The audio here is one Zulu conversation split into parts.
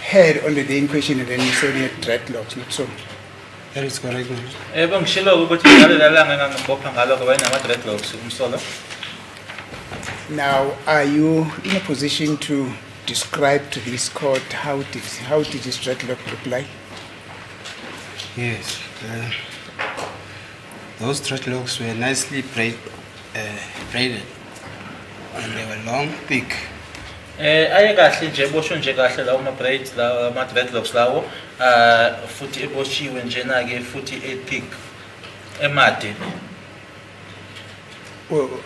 hair on the day in question, and then you said he had dreadlocks, not so? That is correct. Now, are you in a position to describe to this court how did his dreadlock look like? Yes. Those dreadlocks were nicely braided, and they were long, thick. Aye kahle nje bosho nje kahle lawo ma braids lawo ma dreadlocks lawo futhi eboshiwe njena ke futhi ethick emade.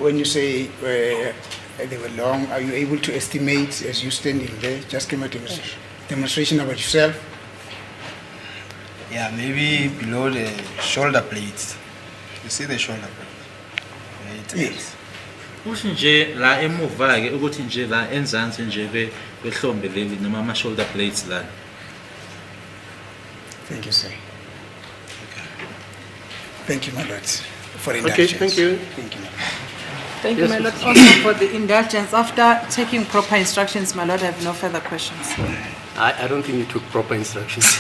When you say they were long, are you able to estimate as you standing there? Just give me a demonstration about yourself. Yeah, maybe below the shoulder blades. You see the shoulder blade? Yes. Uthi nje la emuva ke ukuthi nje la enzansi nje kwehlombe leli noma ama shoulder blades la. Thank you, sir. Thank you, my lord, for the Okay, indulgence. thank you. Thank you, my lord. Thank you, my lord, also for the indulgence. After taking proper instructions, my lord, I have no further questions. I don't think you took proper instructions.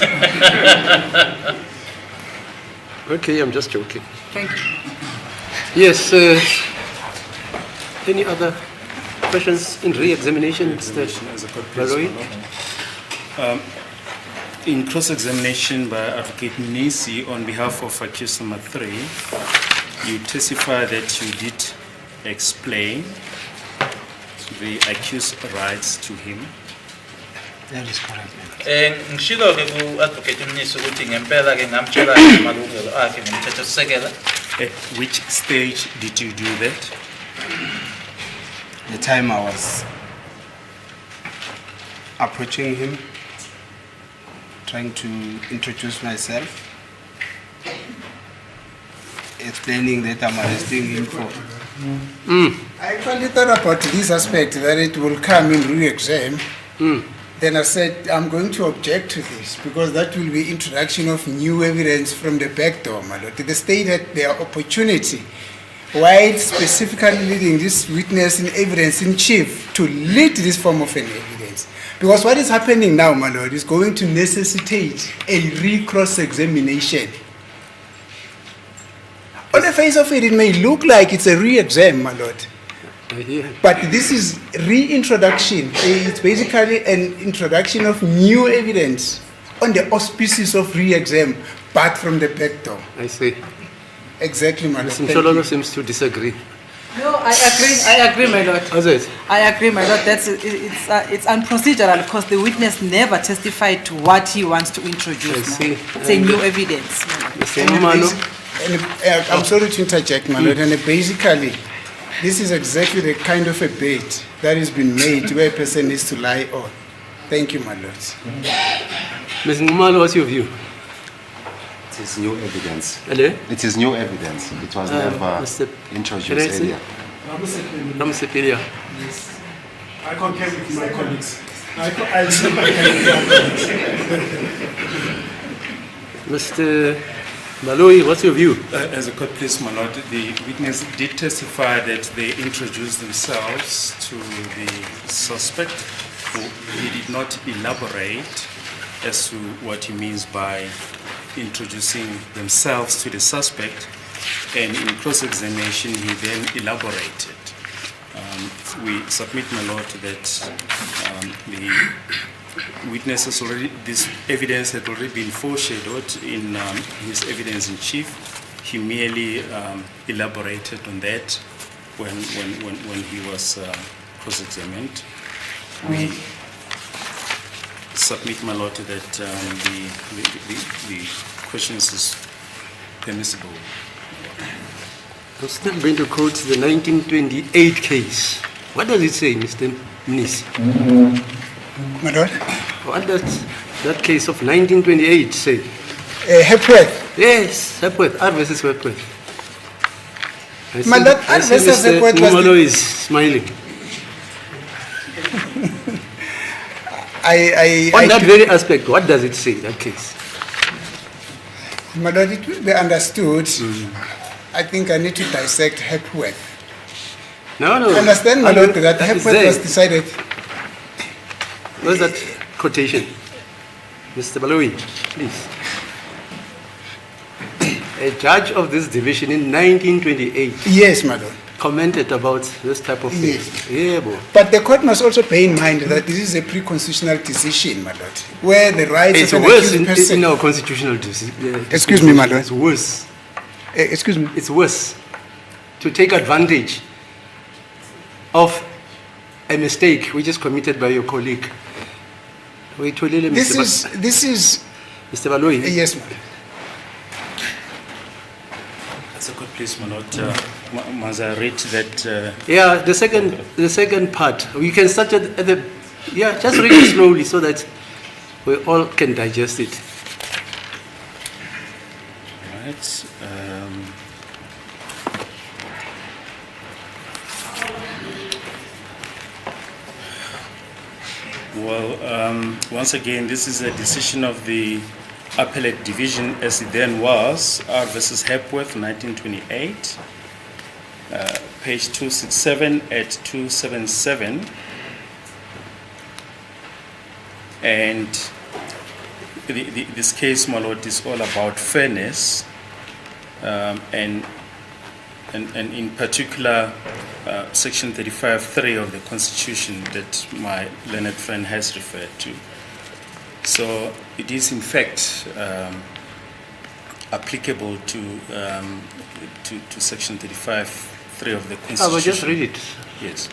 Okay, I'm just joking. Thank you. Yes. Any other questions in re-examination, Mr. Baroi? In cross-examination by Adv Mnisi on behalf of accused number 3, you testify that you did explain the accused rights to him. That is correct. Ngishilo ke ku Advocate Mnisi ukuthi ngempela ke ngamtshela amalungelo akhe ngomthetho sisekela. At which stage did you do that? The time I was approaching him, trying to introduce myself, explaining that I'm arresting him for. I actually thought about this aspect that it will come in re-exam. Then I said, I'm going to object to this because that will be introduction of new evidence from the back door, my lord. The state had their opportunity, while specifically leading this witness in evidence in chief to lead this form of an evidence. Because what is happening now, my lord, is going to necessitate a re-cross-examination. On the face of it, it may look like it's a re-exam, my lord. But this is reintroduction. It's basically an introduction of new evidence on the auspices of re-exam, but from the back door. I see. Exactly, my lord. Mr. Mshololo seems to disagree. No, I agree, my lord. How's it? I agree, my lord. It's unprocedural because the witness never testified to what he wants to introduce. I see. It's a new evidence. Mr. Umano? I'm sorry to interject, my lord. And basically, this is exactly the kind of a bait that has been made where a person needs to lie on. Thank you, my lord. Mr. Umano, what's your view? It is new evidence. Hello? It is new evidence. It was never introduced earlier. Ramsepelia. Yes. I concur with my colleagues. Mr. Maloi, what's your view? As a court, please, my lord, the witness did testify that they introduced themselves to the suspect. He did not elaborate as to what he means by introducing themselves to the suspect, and in cross-examination he then elaborated. We submit, my lord, that the witness has already, this evidence had already been foreshadowed in his evidence in chief. He merely elaborated on that when he was cross-examined. We submit, my lord, that the questions is permissible. I'm still going to quote the 1928 case. What does it say, Mr. Mnisi? My lord? What does that case of 1928 say? Hepworth. Yes, Hepworth, R versus Hepworth. My lord, R versus Hepworth was Umalo is smiling. On that very aspect, what does it say, that case? My lord, it will be understood. I think I need to dissect Hepworth. No. I understand, my lord, that Hepworth was decided. What's that quotation? Mr. Baloyi, please. A judge of this division in 1928 Yes, my lord. commented about this type of thing. Yes. Yeah, boy. But the court must also bear in mind that this is a pre-constitutional decision, my lord, where the rights It's of an worse accused person... in our constitutional Excuse me, my lord. It's worse. excuse me. It's worse to take advantage of a mistake which is committed by your colleague. Wait, This is... Mr. Baloyi. Yes, my lord. That's a good place, my lord. Must I read that? Yeah, the second part. We can start at the, yeah, just read it slowly so that we all can digest it. Right. Once again, this is a decision of the Appellate Division as it then was, R versus Hepworth, 1928, page 267 at 277. And this case, my lord, is all about fairness, and in particular, section 35(3) of the Constitution that my learned friend has referred to. So it is in fact applicable to section 35(3) of the Constitution. I will just read it. Yes.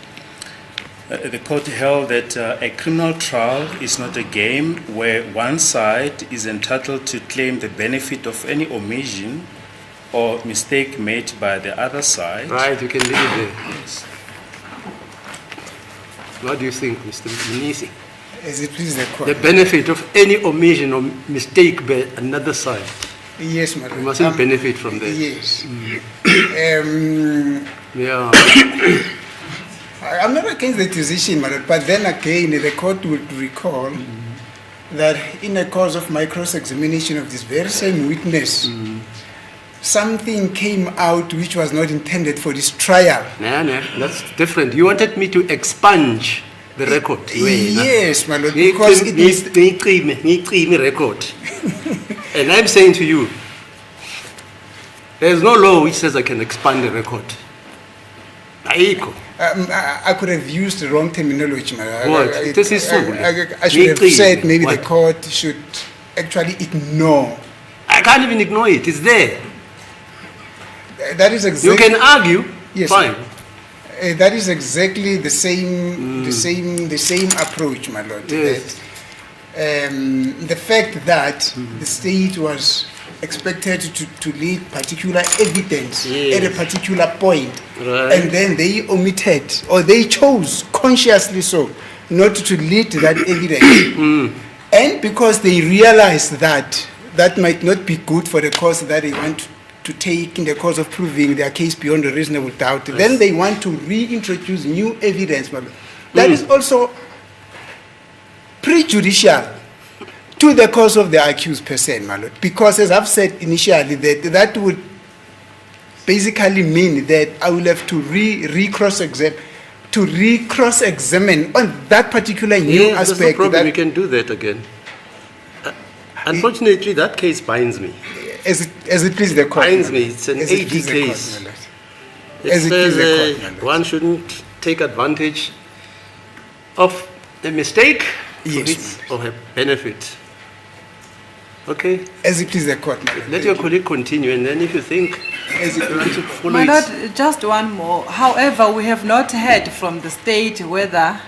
The court held that a criminal trial is not a game where one side is entitled to claim the benefit of any omission or mistake made by the other side. Right, you can leave it there. Yes. What do you think, Mr. Mnisi? As it pleases the court. The benefit of any omission or mistake by another side. Yes, my lord. You mustn't benefit from that. Yes. Yeah. I'm not against the decision, my lord, but then again, the court would recall that in the course of my cross-examination of this very same witness, something came out which was not intended for this trial. Nah, that's different. You wanted me to expunge the record. Yes, my lord, because it is... record. And I'm saying to you, there's no law which says I can expand the record. I could have used the wrong terminology. What? This is so. I should have said maybe the court should actually ignore. I can't even ignore it. It's there. That is exactly. You can argue. Yes, fine. That is exactly the same, the same approach, my lord. Yes. The fact that the state was expected to lead particular evidence at a particular point, and then they omitted, or they chose consciously so, not to lead that evidence. And because they realized that that might not be good for the cause that they want to take in the course of proving their case beyond a reasonable doubt, then they want to reintroduce new evidence. That is also prejudicial to the cause of the accused person, my lord. Because as I've said initially, that would basically mean that I will have to re-cross-examine on that particular new aspect. There's no problem. We can do that again. Unfortunately, that case binds me. As it pleases the court. Binds me. It's an AD case. It says one shouldn't take advantage of a mistake or a benefit. Okay? As it pleases the court. Let your colleague continue, and then if you think you want to follow My lord, just one more. However, we have not heard from the state whether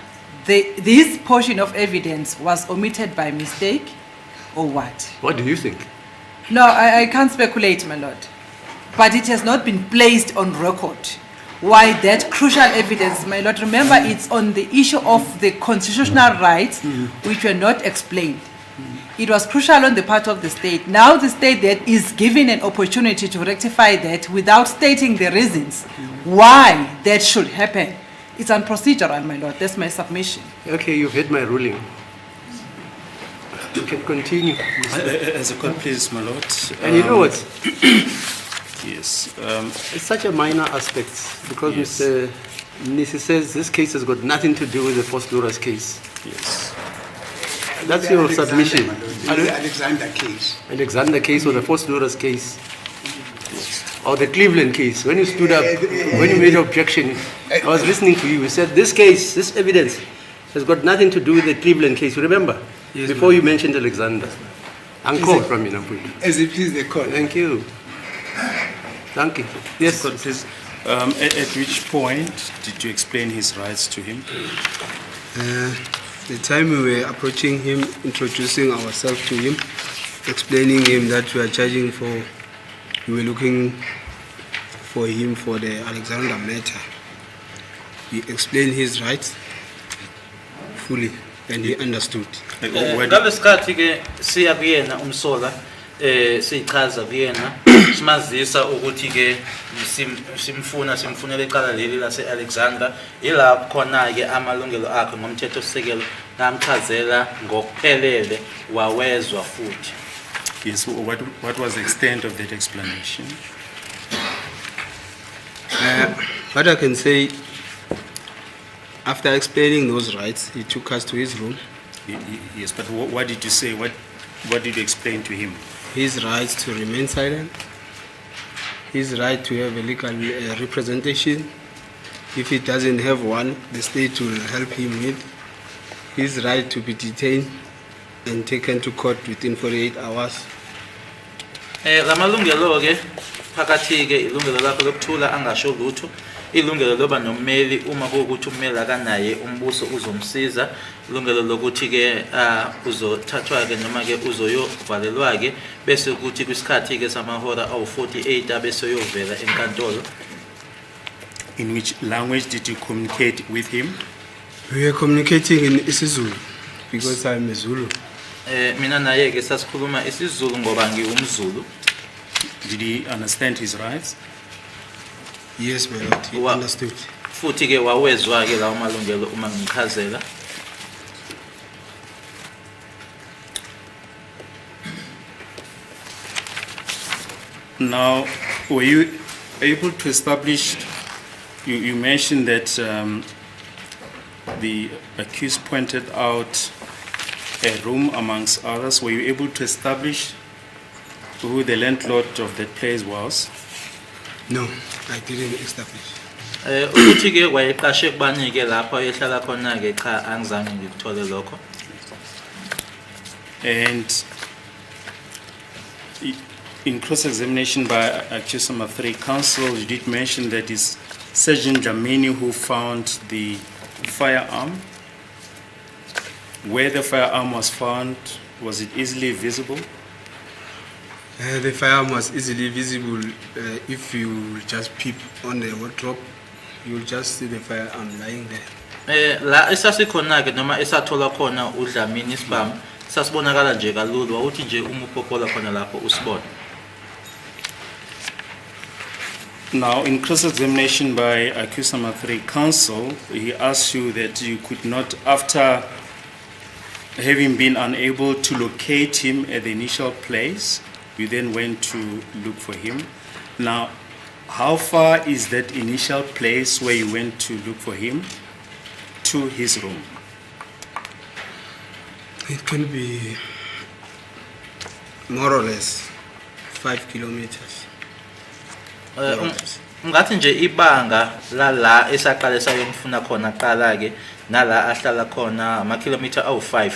this portion of evidence was omitted by mistake or what. What do you think? No, I can't speculate, my lord. But it has not been placed on record. Why that crucial evidence, my lord? Remember, it's on the issue of the constitutional rights which were not explained. It was crucial on the part of the state. Now the state that is given an opportunity to rectify that without stating the reasons why that should happen. It's unprocedural, my lord. That's my submission. Okay, you've heard my ruling. You can continue. As a court, please, my lord. And you know what? Yes. It's such a minor aspect because Mr. Mnisi says this case has got nothing to do with the Post Lura's case. Yes. That's your submission. The Alexander case. Alexander case or the Fort Doris case? Or the Cleveland case? When you stood up, when you made your objection, I was listening to you. You said this case, this evidence, has got nothing to do with the Cleveland case. You remember? Yes, before you mentioned Alexander. Uncle from Minapur. As it please the court. Thank you. Thank you. Yes. At which point did you explain his rights to him? The time we were approaching him, introducing ourselves to him, explaining him that we are charging for, we were looking for him for the Alexander matter. He explained his rights fully and he understood. Ngalesikhathi ke siya kuyena umsola sichaza kuyena simazisa ukuthi ke simfunela iqala leli lase Alexander ila khona ke amalungelo akhe ngomthetho sisekelo namchazela ngokuphelele wawezwa futhi. Yes, what was the extent of that explanation? What I can say, after explaining those rights, he took us to his room. Yes, but what did you say? What did you explain to him? His rights to remain silent, his right to have a legal representation. If he doesn't have one, the state will help him with. His right to be detained and taken to court within 48 hours. Lamalungelo ke phakathi ke ilungelo lakho lokuthula angasho lutho, ilungelo loba nommeli uma kuwukuthi ummeli akanaye umbuso uzomsiza, ilungelo lokuthi ke uzothathwa ke noma ke uzoyovalelwa ke bese ukuthi kwisikhathi ke samahora awu48 abese uyovela enkantolo. In which language did you communicate with him? We were communicating in isiZulu because I'm a Zulu. Mina naye ke sasikhuluma isiZulu ngoba ngiwumZulu. Did he understand his rights? Yes, my lord, he understood. Futhi ke wawezwa ke lawo malungelo uma ngichazela. Now, were you able to establish, you mentioned that the accused pointed out a room amongst others. Were you able to establish who the landlord of that place was? No, I didn't establish. Ukuthi ke wayeqashe kubani ke lapho ehlala khona ke cha angizange ngikuthole lokho. And in cross-examination by accused number 3 counsel, you did mention that it's Sergeant Dlamini who found the firearm. Where the firearm was found, was it easily visible? The firearm was easily visible. If you just peep on the wardrobe, you'll just see the firearm lying there. La esasikhona ke noma esathola khona uDlamini isibhamu sasibonakala nje kalulu awuthi nje uma upopola khona lapho usibona. Now, in cross-examination by accused number 3 counsel, he asked you that you could not, after having been unable to locate him at the initial place, you then went to look for him. Now, how far is that initial place where you went to look for him to his room? It can be more or less 5 kilometers. Ngathi nje ibanga la esaqala sayomfuna khona qala ke nala ahlala khona ama kilometer awu5.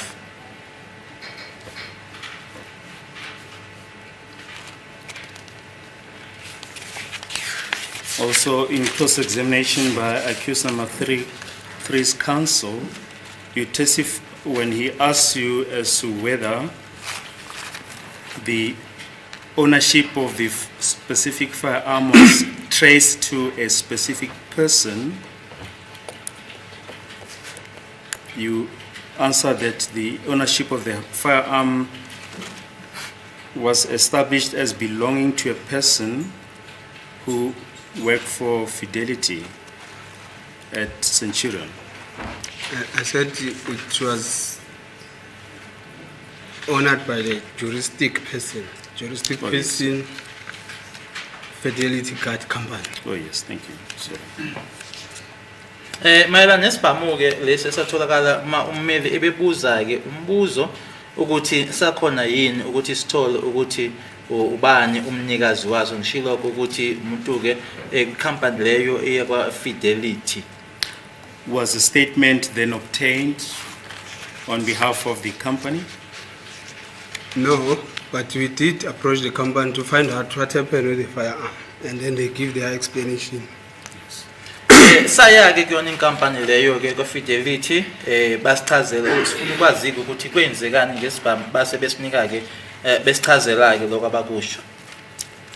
Also, in cross-examination by accused number 3's counsel, you testify when he asked you as to whether the ownership of the specific firearm was traced to a specific person, you answered that the ownership of the firearm was established as belonging to a person who worked for Fidelity at Centurion. I said it was honored by the juristic person. Juristic person, yes. Fidelity Card Company. Oh yes, thank you. Sorry. mayelana nesibhamu-ke lesi esatholakala uma ummeli ebebuza-ke umbuzo ukuthi sakhona yini ukuthi sithole ukuthi ubani umnikazi wazo, ngishilokho ukuthi umuntu-ke ikhampani leyo eyakwa-Fidelity. Was a statement then obtained on behalf of the company? No, but we did approach the company to find out what happened with the firearm, and then they give their explanation. Saya-ke kuyona inkampani leyo-ke kwa-Fidelity basichazela sifuna ukwazika ukuthi kwenzekani ngesibhamu base besinika-ke besichazela-ke lokho abakusho.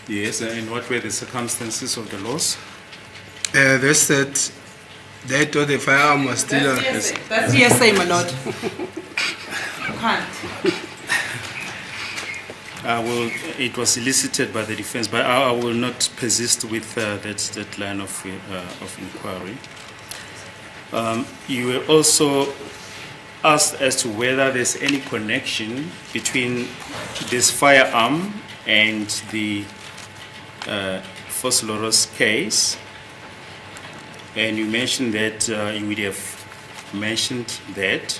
Yes, and what were the circumstances of the loss? They said they thought the firearm was still... That's hearsay, my lord. You can't. It was elicited by the defense, but I will not persist with that line of inquiry. You were also asked as to whether there's any connection between this firearm and the Vosloorus case, and you mentioned that you would have mentioned that.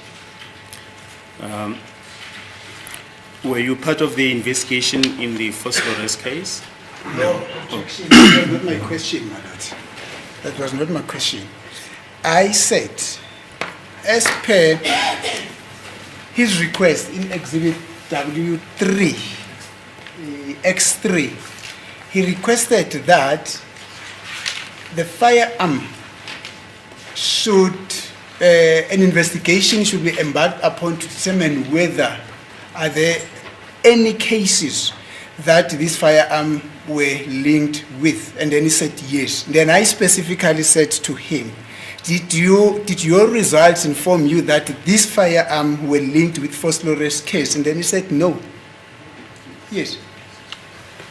Were you part of the investigation in the Vosloorus case? No. Objection. That was not my question, my lord. That was not my question. I said, as per his request in Exhibit W3, X3, he requested that the firearm should, an investigation should be embarked upon to determine whether are there any cases that this firearm were linked with? And then he said yes. Then I specifically said to him, did your results inform you that this firearm were linked with Vosloorus case? And then he said no. Yes.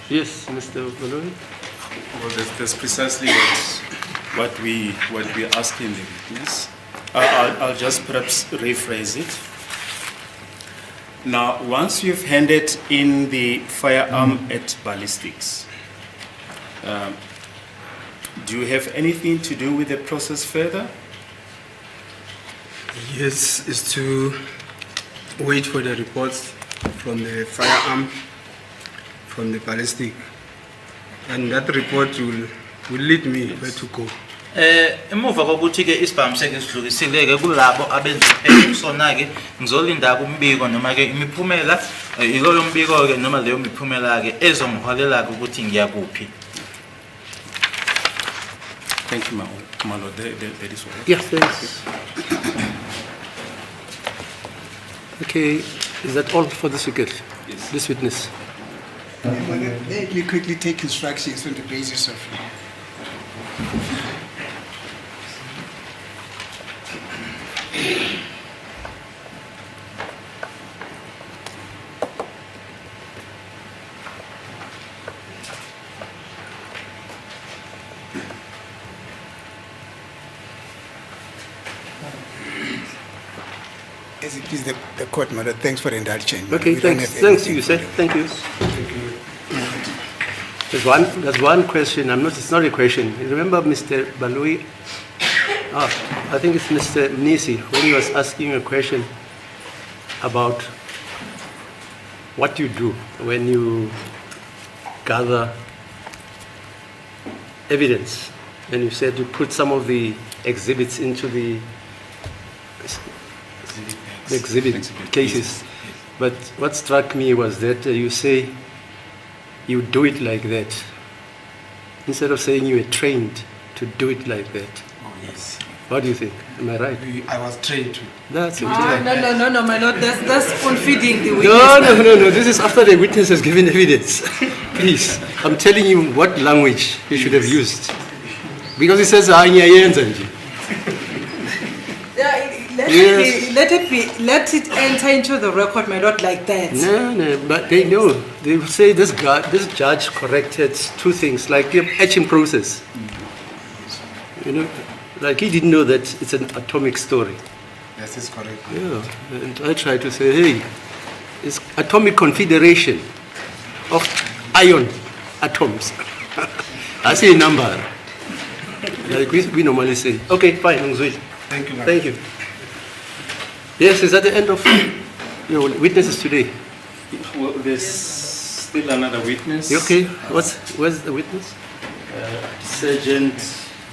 Yes, Mr. Baloi. Well, that's precisely what we are asking the witness. I'll just perhaps rephrase it. Now, once you've handed in the firearm at ballistics, do you have anything to do with the process further? Yes, it's to wait for the reports from the firearm, from the ballistic, and that report will lead me where to go. Emuva kokuthi-ke isibhamu seke sidlulisile-ke kulabo abenziphethe kusona-ke ngizolinda-ke umbiko noma-ke imiphumela iloyo mbiko-ke noma leyo miphumela-ke ezongiholela-ke ukuthi ngiyakuphi. Thank you, my lord. That is all. Yes, thanks. Okay, is that all for this weekend? Yes. This witness? Let me quickly take instructions on the basis of... As it is the court, Mother, thanks for the indulgence. Okay, thanks. Thanks to you, sir. Thank you. There's one question. It's not a question. You remember Mr. Baloi? I think it's Mr. Mnisi, when he was asking a question about what you do when you gather evidence. And you said you put some of the exhibits into the exhibit cases. But what struck me was that you say you do it like that, instead of saying you were trained to do it like that. Oh, yes. What do you think? Am I right? I was trained to. That's it. No, my lord. That's spoon-feeding the witness. No. This is after the witness has given evidence. Please, I'm telling you what language you should have used. Because he says, Let it enter into the record, my lord, like that. No, but they know. They will say this judge corrected two things, like the etching process. You know, like he didn't know that it's an atomic story. That is correct. Yeah, and I try to say, hey, it's atomic confederation of ion atoms. I say a number. Like we normally say. Okay, fine, Nguzweli. Thank you, Thank you. Yes, is that the end of your witnesses today? Well, there's still another witness. Okay, where's the witness? Sergeant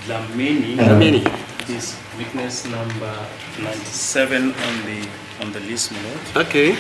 Dlamini. Dlamini. Is witness number 97 on the list, my lord. Okay.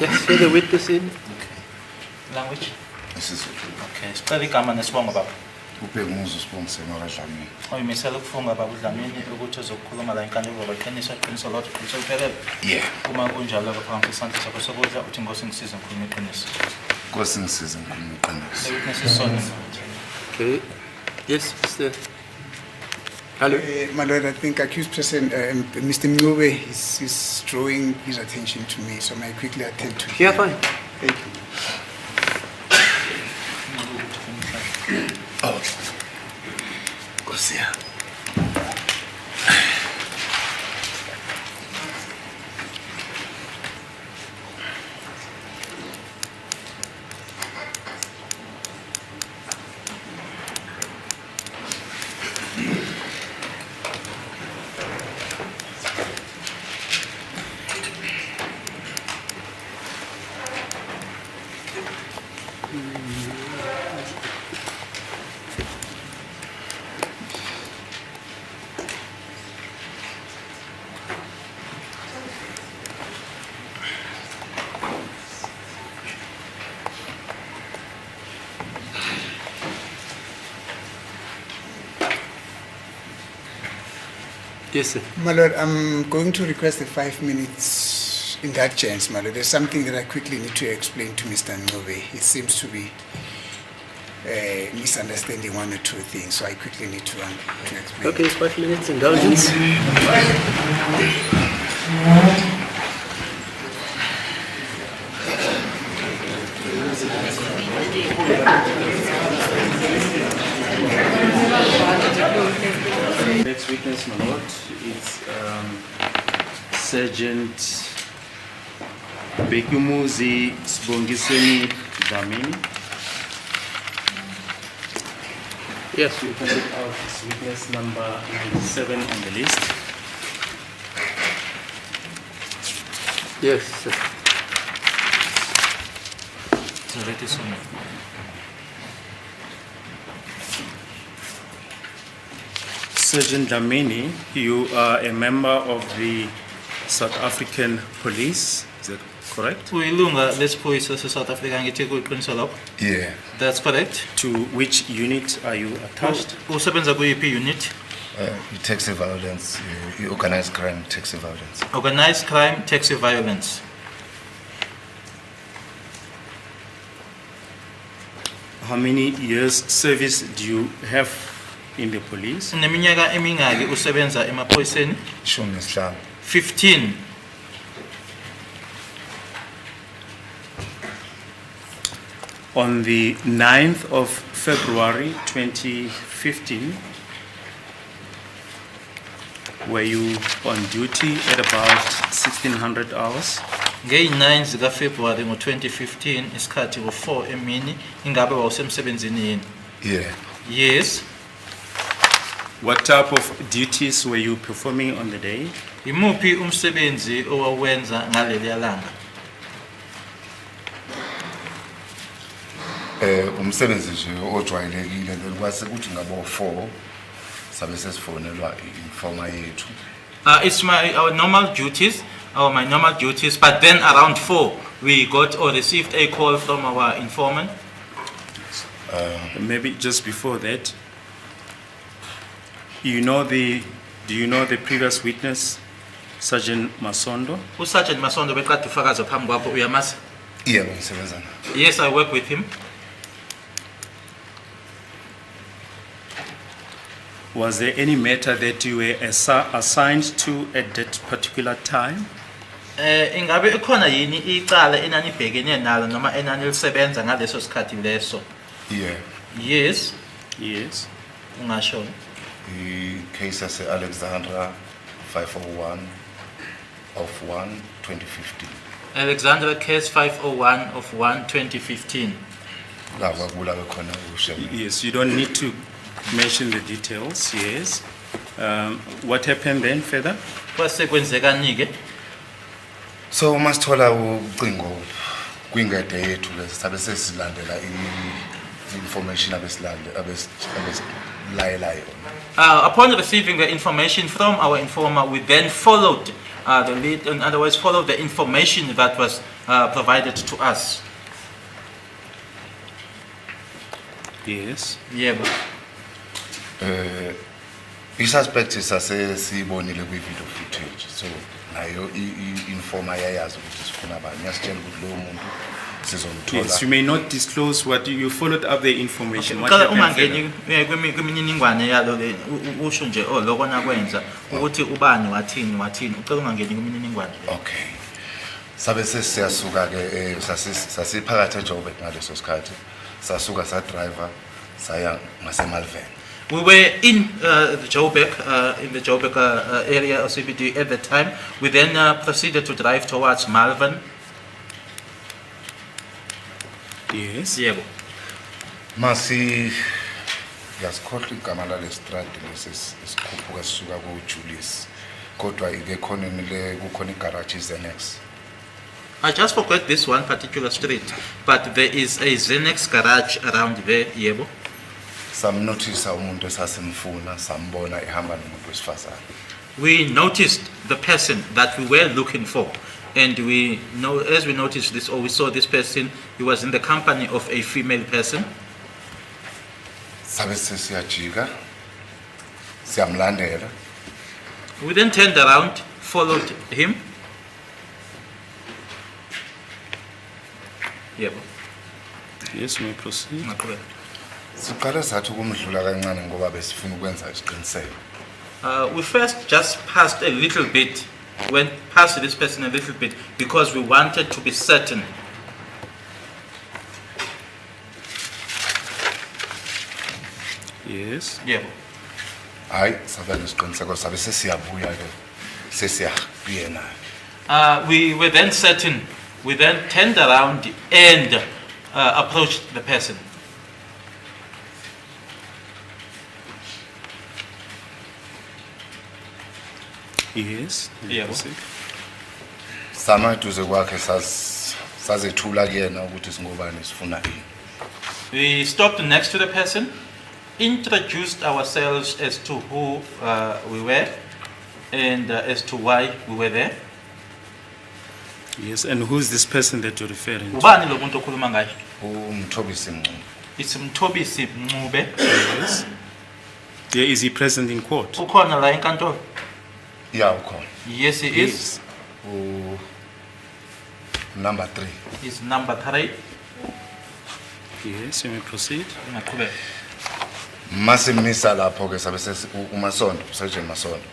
Yes, so the witness in. Language? This is Okay, sicela igama nesibongo baba. ubhekumuzi usibongisele makadlamini. Uyimisela ukufunga baba uDlamini ukuthi uzokukhuluma la inkantolo ngoba iqiniso iqiniso lot iqiniso liphelele. Yeah. Uma kunjalo ke phambi isandla sakho sokudla uthi inkosi ngisize ngikhuluma iqiniso. Nkosi ngisize ngikhuluma iqiniso. The witness is son. Okay. Yes, Mr. Hello. My lord, I think accused person, Mr. Mnisi is drawing his attention to me, so may I quickly attend to him? Yeah, fine. Thank you. Oh. Nkosi ya. Yes, sir. My lord, I'm going to request the 5 minutes in that chance, my lord. There's something that I quickly need to explain to Mr. Mnisi. It seems to be misunderstanding one or two things, so I quickly need to explain. Okay, 5 minutes indulgence. Next witness, my lord, is Sergeant Bekumuzi Sibongiseni Dlamini. Yes. You can look out this witness number 97 on the list. Yes, sir. So let us know. Sergeant Dlamini, you are a member of the South African Police, is that correct? Uyilunga lesiphoyisa se-South Africa ngithi kuyiqiniso lapho. Yeah. That's correct. To which unit are you attached? Usebenza kuyiphi unit? Taxi violence, organized crime, taxi violence. Organized crime, taxi violence. How many years service do you have in the police? Neminyaka emingaki usebenza emaphoyiseni? 15. 15. On the 9th of February 2015, were you on duty at about 1600 hours? Ngeyi-9 zikaFebruary ngo-2015 isikhathi ngo-4 emini ingabe wawusemsebenzini yini? Yeah. Yes. What type of duties were you performing on the day? Imuphi umsebenzi owawenza ngaleliya langa? Umsebenzi nje ojwayelekile kwase kuthi ngabo 4 sabe sesifonelwa informer yethu. It's our normal duties, my normal duties, but then around 4 we got or received a call from our informant. Maybe just before that. Do you know the previous witness, Sergeant Masondo? uSergeant Masondo beqada ufakazi phambi kwakho uyamazi? Yebo ngisebenza naye. Yes, I work with him. Was there any matter that you were assigned to at that particular time? Ingabe ikhona yini icala enanibhekene nalo noma enanilisebenza ngaleso sikhathi leso? Yeah. Yes, Yes. ungasho. I-case yase-Alexandra 501 of 1/2015. Alexandra case 501 of 1/2015. La kwakubulawe khona uShembe. Yes, you don't need to mention the details, yes. What happened then further? Kwasekwenzekani ke? So masithola ucingo kwingede yethu bese sabe sesilandela i-information abesilayela yona. Upon receiving the information from our informer, we then followed the lead, in other words, followed the information that was provided to us. Yes. Yeah, but I-suspect sasesiyibonile kwi-video footage, so nayo i-informer yayazi ukuthi sifuna bani, yasitshela ukuthi lowo muntu sizomthola. Yes, you may not disclose what you followed up the information. What uqala happened further? ungangeni kwimininingwane yalo le usho nje lokho nakwenza ukuthi ubani wathini ucela ungangeni kwimininingwane. Okay. Sabe sesiyasuka ke sasiphakathi eJoburg ngaleso sikhathi. Sasuka sa driver saya ngaseMalvern. We were in the Joburg area of CBD at the time. We then proceeded to drive towards Malvern. Yes. Yebo. Masi yasikhohlwa igama lalestrad lesikhuphuka sisuka kuJulius. Kodwa ike khona le kukhona igarage Zenex. I just forgot this one particular street, but there is a Zenex garage around there, yebo. Samnothisa umuntu esasimfuna sambona ehamba nomuntu wesifazane. We noticed the person that we were looking for, and we know as we noticed this, or we saw this person, he was in the company of a female person. Sabe sesiyajika siyamlandela. We then turned around, followed him. Yebo. Yes, we may proceed. Siqala sathi ukumdlula kancane ngoba besifuna ukwenza isiqiniseko. We first just passed a little bit, went past this person a little bit because we wanted to be certain. Yes. Yeah. Hayi sabe nesiqiniseko sabe sesiyabuya ke sesiyakuyena. We were then certain. We then turned around and approached the person. Yes. Yeah. Proceed. Sama duze kwakhe sazethula kuyena ukuthi singobani sifuna ini. We stopped next to the person, introduced ourselves as to who we were and as to why we were there. Yes, and who's this person that you're referring to? Ubani lo muntu okhuluma ngaye? Umthobisi Mncube. It's Mthobisi Mncube. Yes. Yeah, is he present in court? Ukhona la enkantolo? Yeah, ukhona. Yes, he is. Number 3. He's number 3. Yes, you may proceed. Ngaqhubeka. Masimisa lapho ke sabe uMasondo, Sergeant Masondo.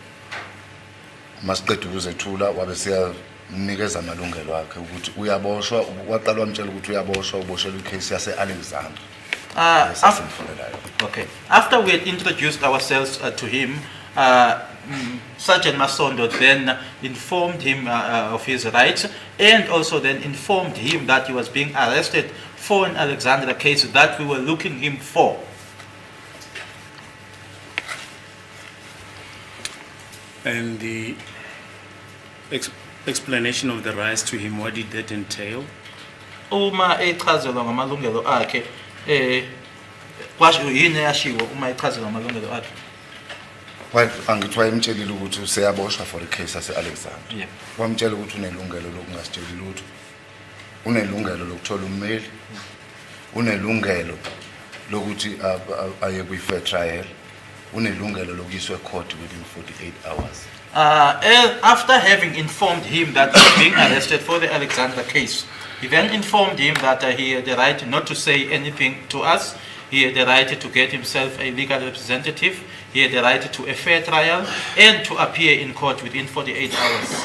Masiqeda ukuzethula wabe siyanikeza amalungelo akhe ukuthi uyaboshwa, waqala wamtshela ukuthi uyaboshwa, uboshelwe icase yase Alexandra. Okay. After we had introduced ourselves to him, Sergeant Masondo then informed him of his rights and also then informed him that he was being arrested for an Alexandra case that we were looking him for. And the explanation of the rights to him, what did that entail? Uma echazelwa ngamalungelo akhe kwasho yini yashiwo uma echazelwa ngamalungelo akhe? Angithiwa imtshelile ukuthi useyaboshwa for icase yase Alexandra. Yeah. Wamtshela ukuthi unelungelo lokungasitsheli lutho. Unelungelo lokuthola ummeli. Unelungelo lokuthi aye kwi fair trial. unelungelo lokuyiswa court within 48 hours. After having informed him that he was being arrested for the Alexander case, he then informed him that he had the right not to say anything to us. He had the right to get himself a legal representative. He had the right to a fair trial and to appear in court within 48 hours.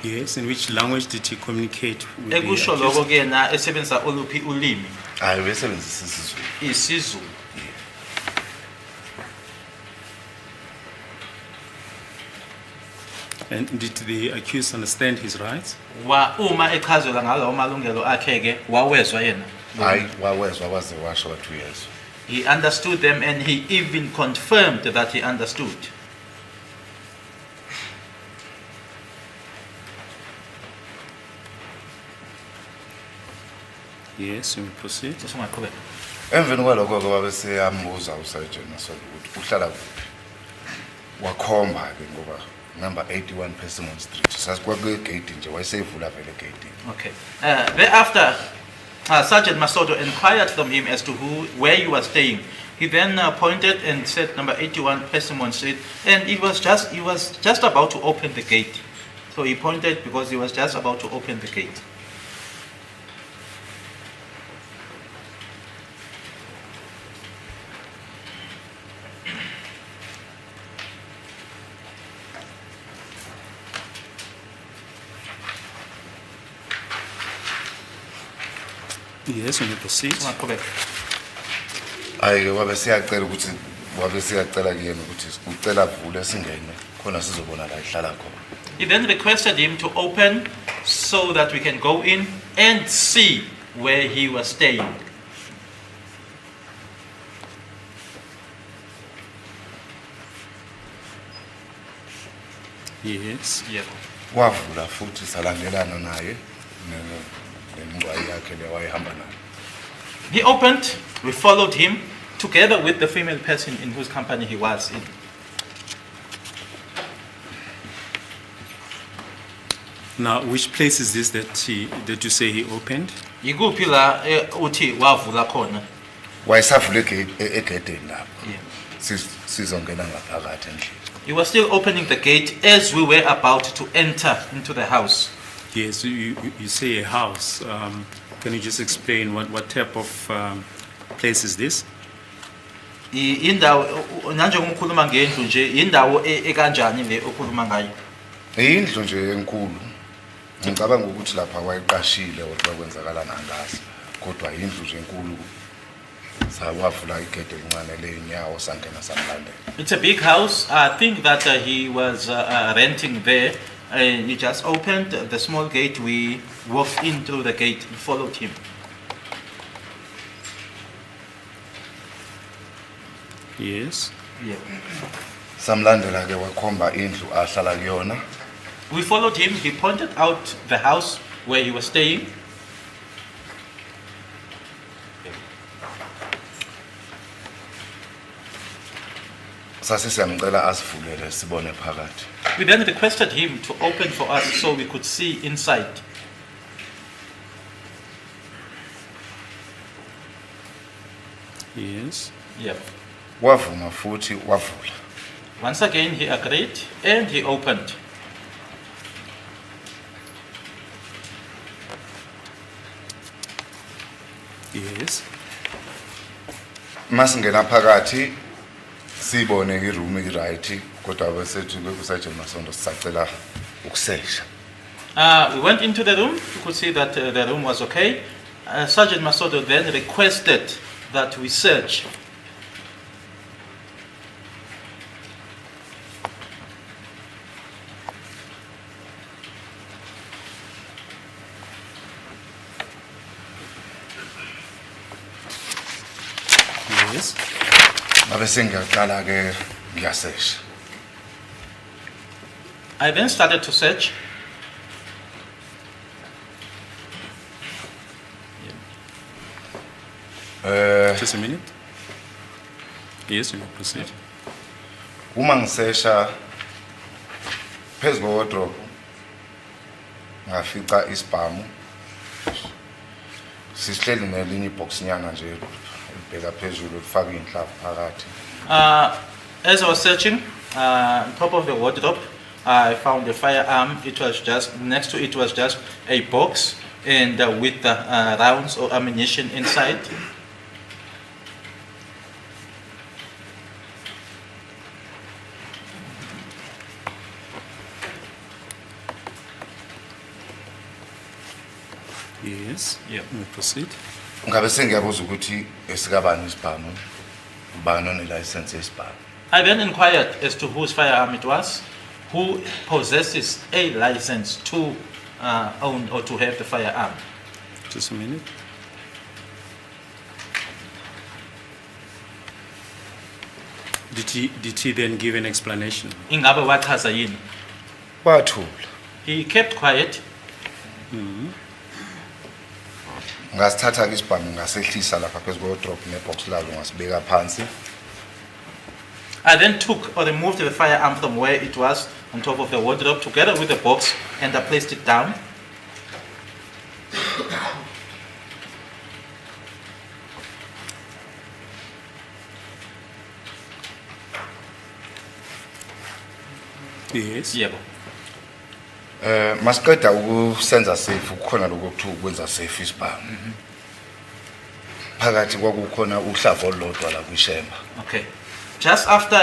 Yes, in which language did he communicate with the Ekusho accused? lokho ke yena esebenzisa oluphi ulimi? Hayi besebenzisa isiZulu. IsiZulu. And did the accused understand his rights? Uma echazelwa ngalawo malungelo akhe ke wawezwa yena. Hayi wawezwa waze washo wathi uyezwa. He understood them and he even confirmed that he understood. Yes, we proceed. Sesingaqhubeka. Emveni kwalokho ke wabe seyambuza uSergeant Masondo ukuthi uhlala kuphi. Wakhomba ke ngoba number 81 Persimmon Street. Sasikwakuye gate nje wayesevula vele gate. Okay. Thereafter, Sergeant Masodo inquired from him as to where you were staying. He then pointed and said number 81 Persimmon Street, and he was just about to open the gate. So he pointed because he was just about to open the gate. Yes, we proceed. Singaqhubeka. Hayi ke wabe siyacela kuyena ukuthi ucela vule singene khona sizobona la ihlala khona. He then requested him to open so that we can go in and see where he was staying. Yes. Yeah. Wavula futhi salandelana naye nengcwayi yakhe le wayehamba nayo. He opened, we followed him together with the female person in whose company he was in. Now, which place is this that you say he opened? Yikuphi la uthi wavula khona? Wayesavule egedeni lapho. Yeah. Sizongena ngaphakathi endlini. He was still opening the gate as we were about to enter into the house. Yes, you say a house. Can you just explain what type of place is this? Indawo nanjengoba ukhuluma ngendlu nje indawo ekanjani le okhuluma ngayo? Indlu nje enkulu. Ngicabanga ukuthi lapha wayiqashile ukuthi bakwenzakala nangazi. Kodwa indlu nje enkulu. Sawavula igede lincane lenyawo sangena samlandela. It's a big house. I think that he was renting there. He just opened the small gate. We walked in through the gate and followed him. Yes. Yeah. Samlandela ke wakhomba indlu ahlala kuyona. We followed him. He pointed out the house where he was staying. Sase siyamcela asivulele sibone phakathi. We then requested him to open for us so we could see inside. Yes. Yeah. Wavuma futhi wavula. Once again, he agreed and he opened. Yes. Masingena phakathi sibone iroom iright kodwa besethu kuSergeant Masondo sisacela ukusesha. We went into the room. We could see that the room was okay. Sergeant Masodo then requested that we search. Yes. Ngabe sengiyaqala ke ngiyasesha. I then started to search. Just a minute. Yes, you may proceed. Uma ngisesha phezu wardrobe ngafica isibhamu sisihleli nelinye ibox nyana nje libheka phezulu lifaka inhlavu phakathi. As I was searching on top of the wardrobe, I found a firearm. It was just next to it was just a box and with rounds or ammunition inside. Yes. Yeah. You may proceed. Ngabe sengiyabuza ukuthi esikabani isibhamu ubani onelicense yesibhamu. I then inquired as to whose firearm it was, who possesses a license to own or to have the firearm. Just a minute. Did he then give an explanation? Ingabe wachaza yini? Bathula. He kept quiet. Ngasithatha ke isibhamu ngasehlisa lapha phezu wardrobe nebox lalo ngasibeka phansi. I then took or removed the firearm from where it was on top of the wardrobe together with the box and I placed it down. Yes. Yebo. Masiqeda ukusenza safe ukukhona lokho ukwenza safe isibhamu. Phakathi kwakukhona uhlavo olodwa la kwishemba. Okay. Just after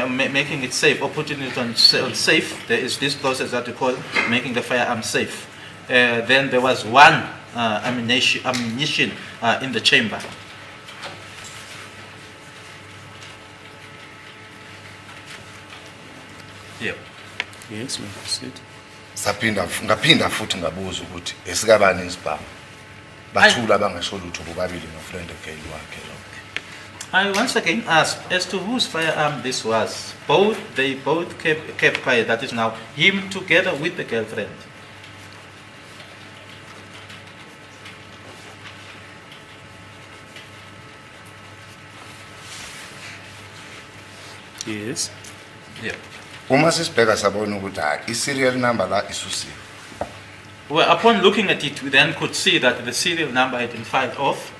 making it safe or putting it on safe, there is this process that we call making the firearm safe. Then there was one ammunition in the chamber. Yep. Yes, you may proceed. Ngaphinda futhi ngabuza ukuthi esikabani isibhamu. Bathula bangasho lutho bobabili nofriend egale wakhe lo. I once again asked as to whose firearm this was. They both kept quiet. That is now him together with the girlfriend. Yes. Yeah. Uma sisibheka sabona ukuthi hayi i-serial number la isusiwe. Well, upon looking at it, we then could see that the serial number had been filed off.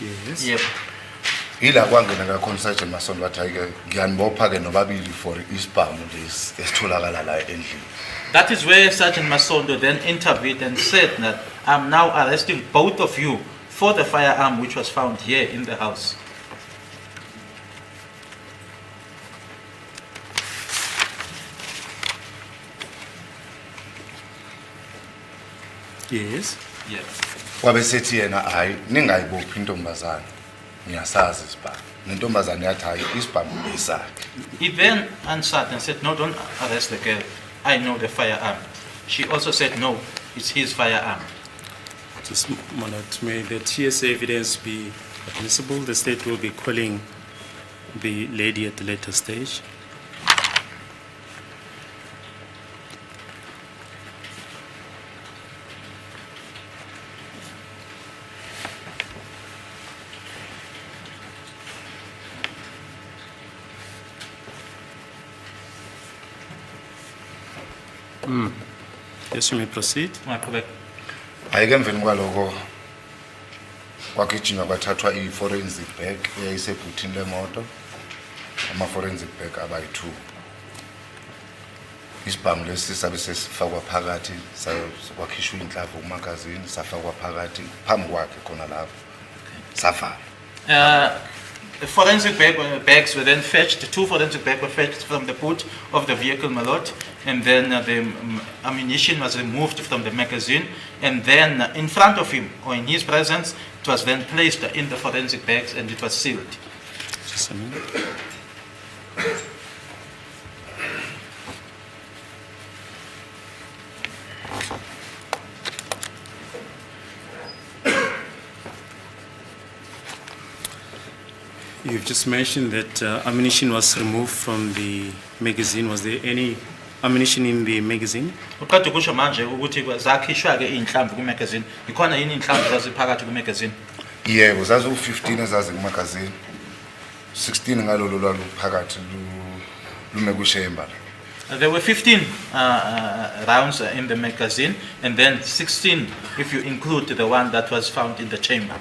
Yes. Yep. Ila kwangena ka concert Masondo wathi ayike ngiyanibopha ke nobabili for isibhamu lesi esitholakala la endlini. That is where Sergeant Masondo then intervened and said that I'm now arresting both of you for the firearm which was found here in the house. Yes. Yes. Wabe sethi yena hayi ningayibophi intombazana. Ngiyasazi isibhamu. Nentombazana yathi hayi isibhamu esakhe. He then answered and said, no, don't arrest the girl. I know the firearm. She also said, no, it's his firearm. Just Monat, may the TSA evidence be admissible? The state will be calling the lady at the later stage. Yes, you may proceed. Correct. Ayike emveni kwaloko kwagijinywa kwathathwa i-forensic bag eyayisebhuthini lemoto. Ama-forensic bag abayi-2. Isibhamu lesi sabe sesifakwa phakathi kwakhishwa inhlavu kumagazini safakwa phakathi phambi kwakhe khona lapho savala. The forensic bags were then fetched. The 2 forensic bags were fetched from the boot of the vehicle, my lord, and then the ammunition was removed from the magazine, and then in front of him, or in his presence, it was then placed in the forensic bags and it was sealed. Just a minute. You've just mentioned that ammunition was removed from the magazine. Was there any ammunition in the magazine? Uqeda ukusho manje ukuthi zakhishwa ke inhlamvu ku magazine. Ikhona yini inhlamvu zaziphakathi ku magazine? Yebo, zazu-15 ezazi kumagazini. 16 ngalolo lwaluphakathi lume ku-chamber. There were 15 rounds in the magazine, and then 16 if you include the one that was found in the chamber.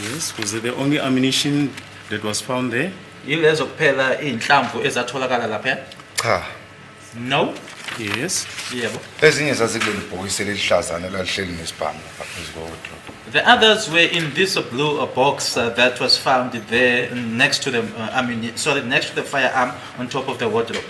Yes. Was it the only ammunition that was found there? Yilezo kuphela inhlamvu ezatholakala lapha? Cha. No. Yes. Yebo. Ezinye zazikuleli bhokisi elihlazana elalihleli nesibhamu ngaphezu kwewardrobe. The others were in this blue box that was found there next to the next to the firearm on top of the wardrobe.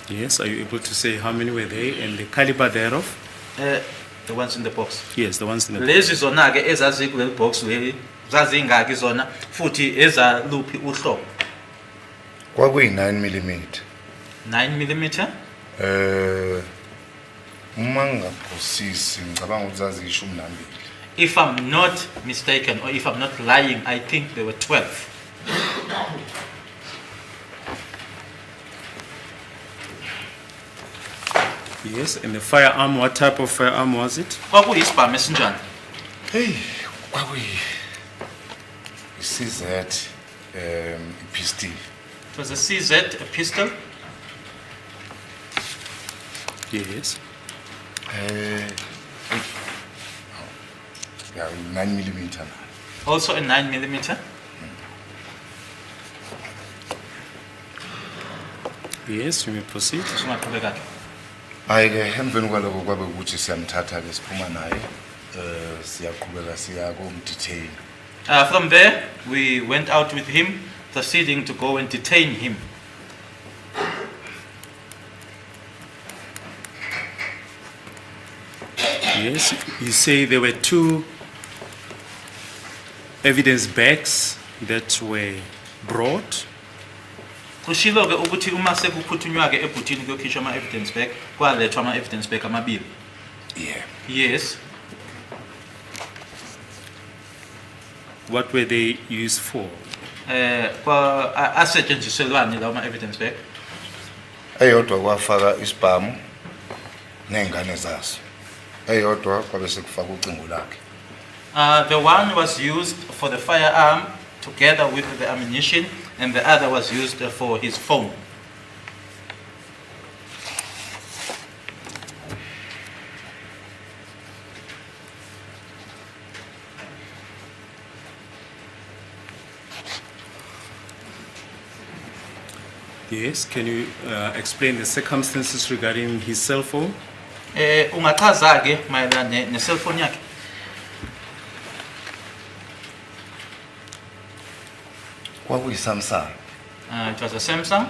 Yes. Are you able to say how many were there and the caliber thereof? The ones in the box. Yes, the ones in the box. Lezi zona ke ezazikuleli box leli zazingaki zona futhi ezaluphi uhlobo? Kwakuyi-9 mm. 9 millimeter. Uma ngingaphosisi ngicabanga ukuthi zaziyishumi nambili. If I'm not mistaken, or if I'm not lying, I think there were 12. Yes, and the firearm, what type of firearm was it? Kwakuyisibhamu esinjani? Hey, CZ, pistol. It was a CZ, a pistol. Yes. Yeah, 9 mm. Also a 9 millimeter. Yes, you may proceed. Singaqhubeka ke. Hayi-ke emveni kwaloko kwabe ukuthi siyamthatha-ke siphuma naye siyaqhubeka siya kom-detain. From there, we went out with him, proceeding to go and detain him. Yes, you say there were 2 evidence bags that were brought. Ushilo ke ukuthi uma sekuphuthunywa ke ebhutini kuyokhishwa ama evidence bag, kwalethwa ama evidence bag amabili. Yeah. Yes. What were they used for? Asetshenziselwani lawo ama evidence bag? Eyodwa kwafaka isibhamu ney'ngane zaso. Eyodwa kwabe sekufaka ucingo lakhe. The one was used for the firearm together with the ammunition, and the other was used for his phone. Yes, can you explain the circumstances regarding his cell phone? Ungachaza ke mayelana ne cell phone yakhe? Kwakuyi-Samsung. It was a Samsung.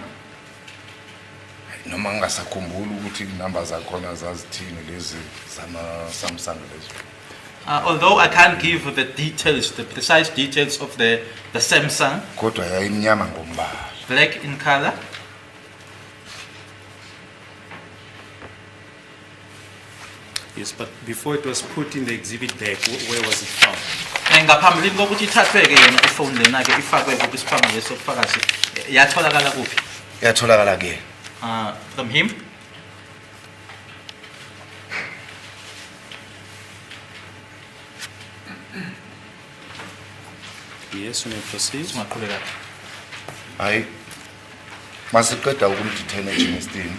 Noma ngingasakhumbuli ukuthi inamba zakhona zazithini lezi zama-Samsung lezi. Although I can't give the details, the precise details of the Samsung. Kodwa yayimnyama ngombala. Black in color. Yes, but before it was put in the exhibit bag, where was it found? Ngaphambilini kokuthi ithathwe ke yena ifone lena ke ifakwe kusiphanga leso kufakazi yatholakala kuphi? Yatholakala ke. From him. Yes, you may proceed. Singaqhubeka. Hayi. Masiqeda ukumdetain eGenestin.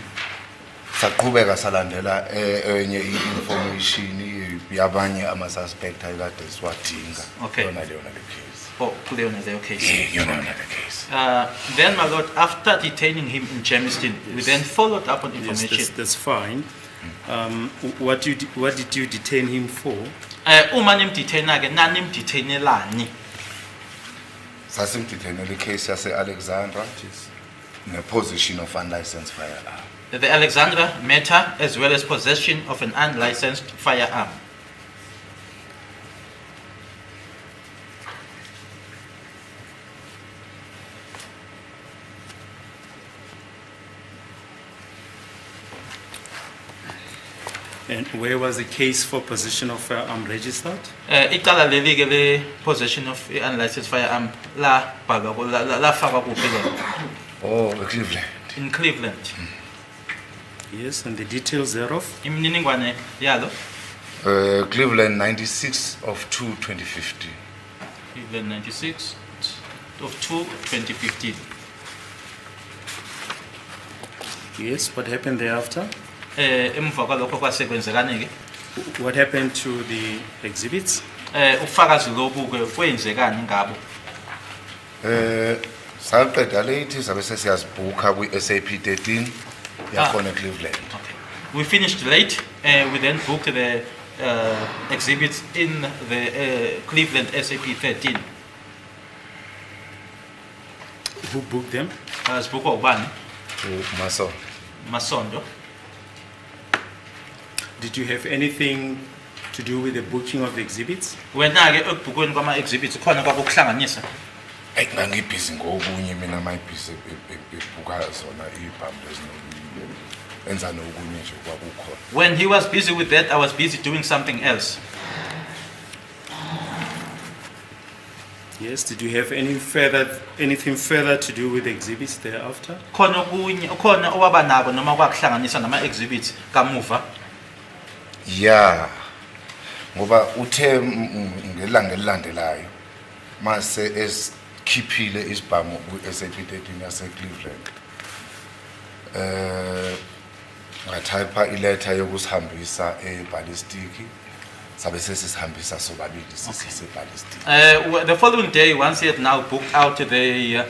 Saqhubeka salandela enye information yabanye ama-suspect ayekade siwadinga. Okay. Yona leyona le case. Oh, kule the case. Yona le case. Then, my lord, after detaining him in Germiston, we then followed up on information. Yes, that's fine. What did you detain him for? Uma nimdetaina ke nanimdetainelani? Sasimdetainele case yase-Alexandra ne-possession of unlicensed firearm. The Alexandra matter as well as possession of an unlicensed firearm. And where was the case for possession of firearm registered? Icala leli ke le possession of unlicensed firearm la fakwa kuphi ke? Oh, Cleveland. In Cleveland. Yes, and the details thereof? Imininingwane yalo? Cleveland 96 of 2 2015. Cleveland 96 of 2 2015. Yes, what happened thereafter? Emva kwalokho kwasekwenzekani ke? What happened to the exhibits? Ufakazi lobu ke kwenzekani ngabo? Saqeda late sabe sesiyazibhuka kwi-SAP 13 yakhona Cleveland. Okay. We finished late. We then booked the exhibits in the Cleveland SAP 13. Who booked them? Sibukwa ubani? Masondo. Did you have anything to do with the booking of the exhibits? Wena ke ekubhukweni kwama exhibits khona kwakuhlanganisa? Hey, ngangibhizi ngokunye mina mayibhizi ebhuka zona ibhamu enza nokunye nje kwakukhona. When he was busy with that, I was busy doing something else. Yes, did you have anything further to do with the exhibits thereafter? Khona owaba nabo noma kwakuhlanganisa nama exhibits kamuva? Yeah. Ngoba uthe ngelanga elilandelayo mase esikhiphile isibhamu ku-SAP 13 yase Cleveland. Ngathayipha iletha yokusihambisa eballistic sabe sesisihambisa sobabili sisise ballistic. The following day, once he had now booked out the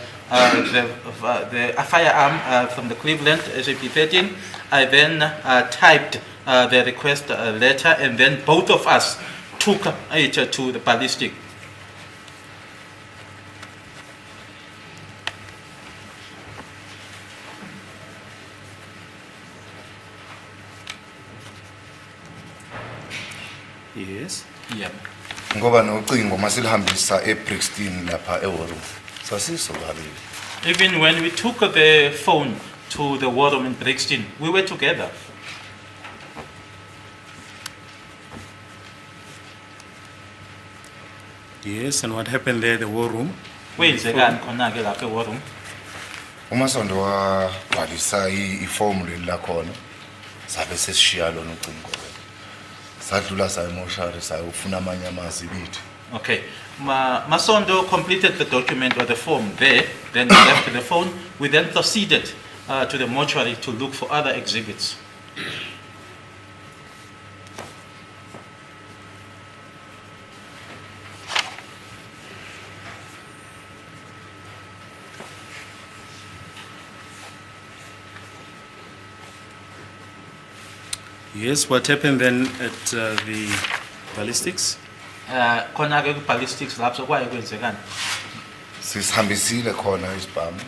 firearm from the Cleveland SAP 13, I then typed the request letter, and then both of us took it to the ballistic. Yes. Yeah. Ngoba nocingo masilihambisa eBrixton lapha eWarum. Sasisobabili. Even when we took the phone to the war room in Brixton, we were together. Yes, and what happened there, the war room? Kwenzekani khona ke lapha eWar Room? Umasondo wabhalisa ifomu leli lakhona sabe sesishiya lona ucingo. Sadlula sayimoshari sayofuna amanye amazibiti. Okay. Masondo completed the document or the form there, then we left the phone. We then proceeded to the mortuary to look for other exhibits. Yes, what happened then at the ballistics? Khona ke ballistics lapho kwaye kwenzekani? Sisihambisile khona isibhamu.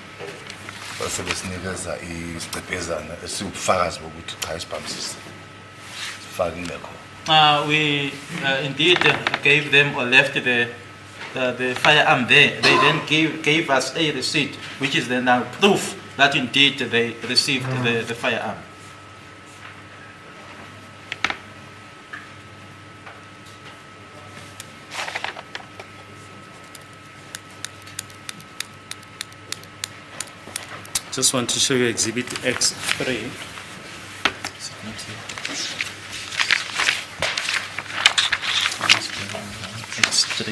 Base besinikeza isiqephezana esiwubufakazi bokuthi cha isibhamu sifakile khona. We indeed gave them or left the firearm there. They then gave us a receipt, which is then now proof that indeed they received the firearm. Just want to show you exhibit X3. X3.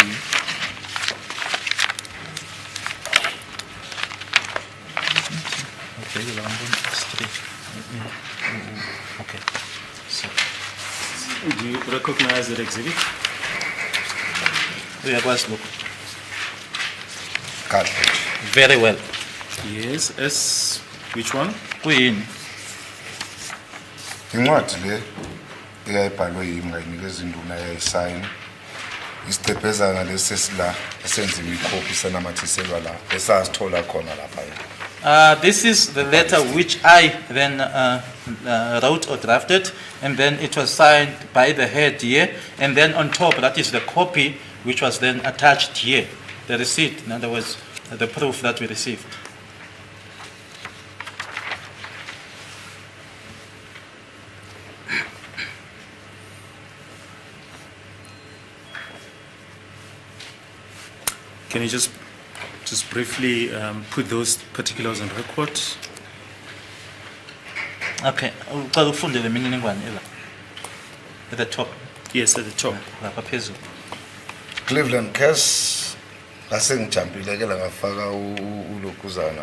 Okay, the long one, X3. Okay. So, Do you recognize that exhibit? we have look Cartridge. very well. Yes, which one? Queen. Incwadi le eyayibhalwe yimi ngayinikeza induna yayisayini. Isiqephezana lesesila esenza imikhophi senamathiselwa la esasithola khona lapha. This is the letter which I then wrote or drafted, and then it was signed by the head here, and then on top, that is the copy which was then attached here, the receipt, in other words, the proof that we received. Can you just briefly put those particulars on record? Okay, uqala ufunde le mininingwane la. At the top, Yes, at the top. lapha phezulu. Cleveland case asengijampile ke la ngafaka ulokuzana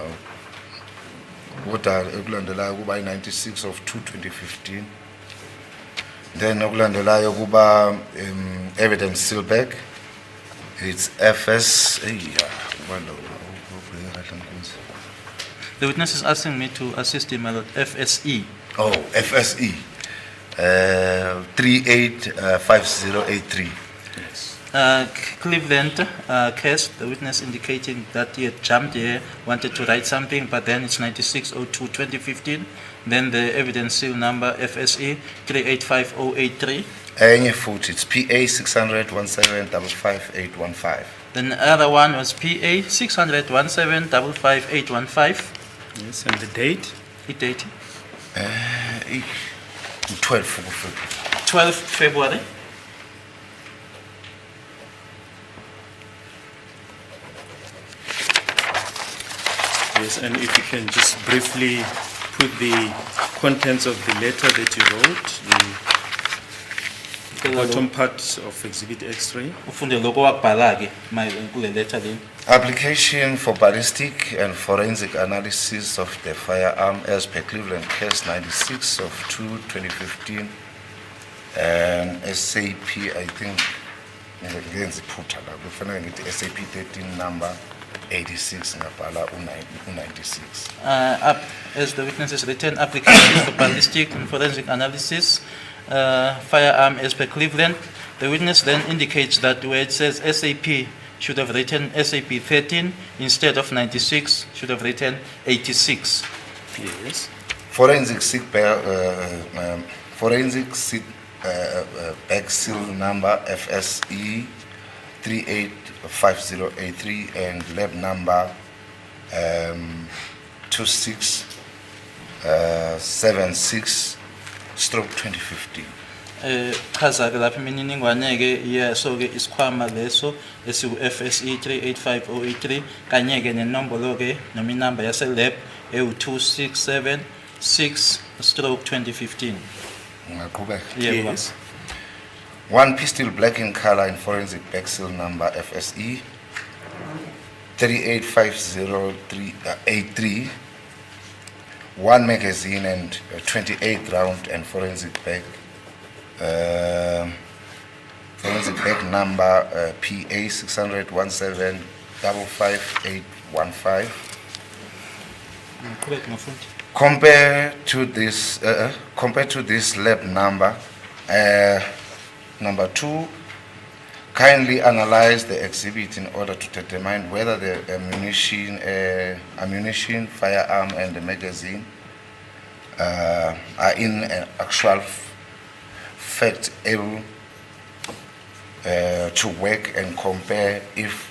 kodwa ekulandelayo kuba i96 of 2/2015. Then okulandelayo kuba evidence seal back. It's FS. The witness is asking me to assist him, my lord. FSE. Oh, FSE. 385083. Cleveland case, the witness indicating that he had jumped here, wanted to write something, but then it's 9602/2015. Then the evidence seal number FSE 385083. Enye futhi it's PA 600 Then the other one was PA 600 Yes, and the date? It date 12 12 February. Yes, and if you can just briefly put the contents of the letter that you wrote, the bottom part of Exhibit X3. Ufunde lokho wakubhala ke kule letter le. Application for ballistic and forensic analysis of the firearm as per Cleveland case 96 of 2/2015 and SAP, I think, against the portal, SAP 13 number 86 ngabhala u96. Up as the witness has written, application for ballistic and forensic analysis, firearm as per Cleveland. The witness then indicates that where it says SAP, should have written SAP 13 instead of 96, should have written 86. Yes. Forensic back seal number FSE 385083 and lab number 2676/2015. Chaza ke lapha imininingwane ke yeso ke isikhwama leso esiku FSE 385083 kanye ke nenombolo ke noma inamba yase lab ewu2676/2015. Ngaqhubeka. Yebo. Yes. One pistol black in color in forensic back seal number FSE 385083, one magazine and 28 round and forensic bag number PA 600 Compared to this lab number, number 2, kindly analyze the exhibit in order to determine whether the ammunition, firearm, and the magazine are in actual fact able to work, and compare if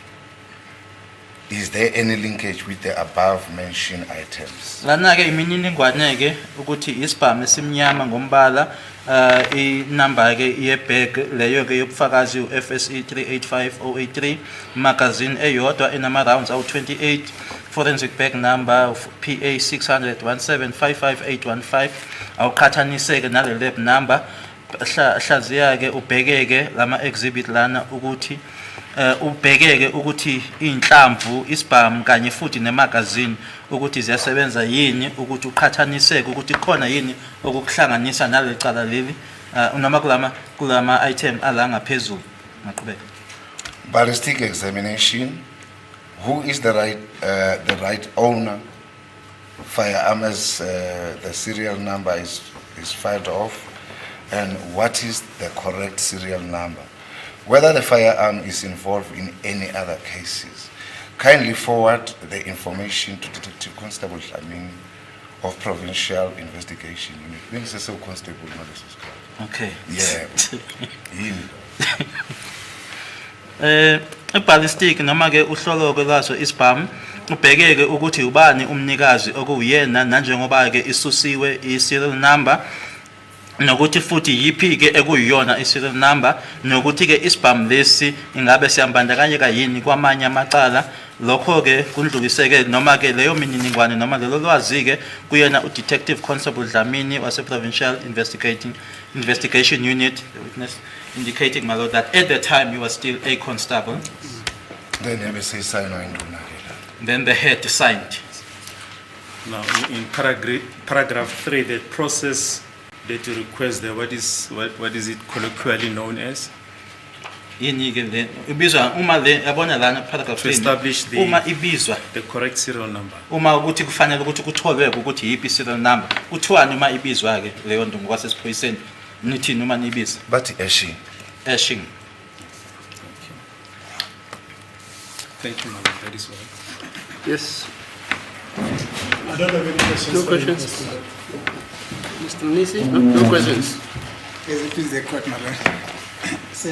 is there any linkage with the above mentioned items. Lana ke imininingwane ke ukuthi isibhamu esimnyama ngombala inamba ke yebag leyo ke yobufakazi uFSE 385083, magazine eyodwa enama rounds awu 28, forensic bag number of PA 600 awuqhathaniseke nale lab number. Hlaziya ke ubhekeke lama exhibit lana ukuthi ubhekeke ukuthi inhlamvu isibhamu kanye futhi nemagazine ukuthi ziyasebenza yini, ukuthi uqhathaniseke ukuthi khona yini okukuhlanganisa nalecala leli noma kulama item ala ngaphezulu. Maqhubeka. Ballistic examination. Who is the right owner? Firearm as the serial number is filed off, and what is the correct serial number? Whether the firearm is involved in any other cases. Kindly forward the information to Detective Constable Dlamini of Provincial Investigation Unit. This is so Constable. Okay. Yeah. Ballistic noma ke uhlolo ke laso isibhamu ubhekeke ukuthi ubani umnikazi okuyena nanjengoba ke isusiwe i serial number nokuthi futhi yipi ke ekuyiyona serial number nokuthi ke isibhamu lesi ingabe siyambandakanyeka yini kwamanye amacala lokho ke kundluliseke noma ke leyo mininingwane noma lelo lwazi ke kuyena uDetective Constable Dlamini wase Provincial Investigation Unit, the witness indicating, my lord, that at the time you were still a constable. Then yabe seyisayinwa induna ke la. Then the head signed. Now, in paragraph 3, the process that you request there, what is it colloquially known as? Yini ke le ibizwa uma le yabona lana paragraph To establish the- uma ibizwa The correct serial number. uma ukuthi kufanele ukuthi kutholwe ukuthi yipi serial number kuthiwani uma ibizwa ke leyo nto ngokwasesiphoyiseni nithi noma nibiza Bathi Eshi. ashing. Thank you, madam. That is all. Yes. I don't have any questions. No for you, questions. Mr. Lord. Mr. Mnisi? No questions. Yes, it is the court, my lord. So,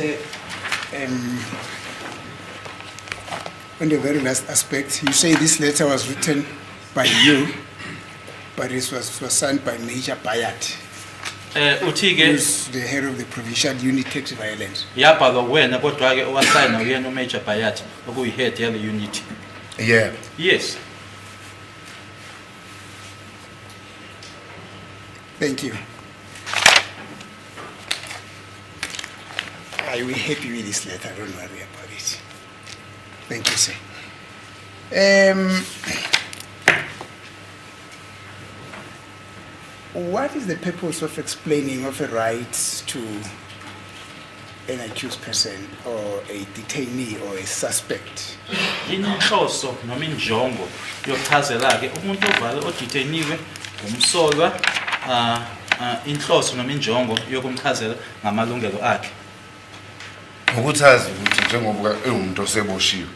on the very last aspect, you say this letter was written by you, but it was signed by Major Bayat, Uthi ke who's the head of the Provincial Unit Tax Violence. yabhalwa wena kodwa ke owasayina uyena uMajor Bayat okuyi head yale unit. Yeah. Yes. Thank you. I will happy with this letter, don't worry about it. Thank you, sir. What is the purpose of explaining of a right to an accused person or a detainee or a suspect? Inhloso noma injongo yokuchazela ke umuntu ovale odetainiwe umsolwa inhloso noma injongo yokumchazela ngamalungelo akhe. Ukuthazi ukuthi njengoba umuntu oseboshiwe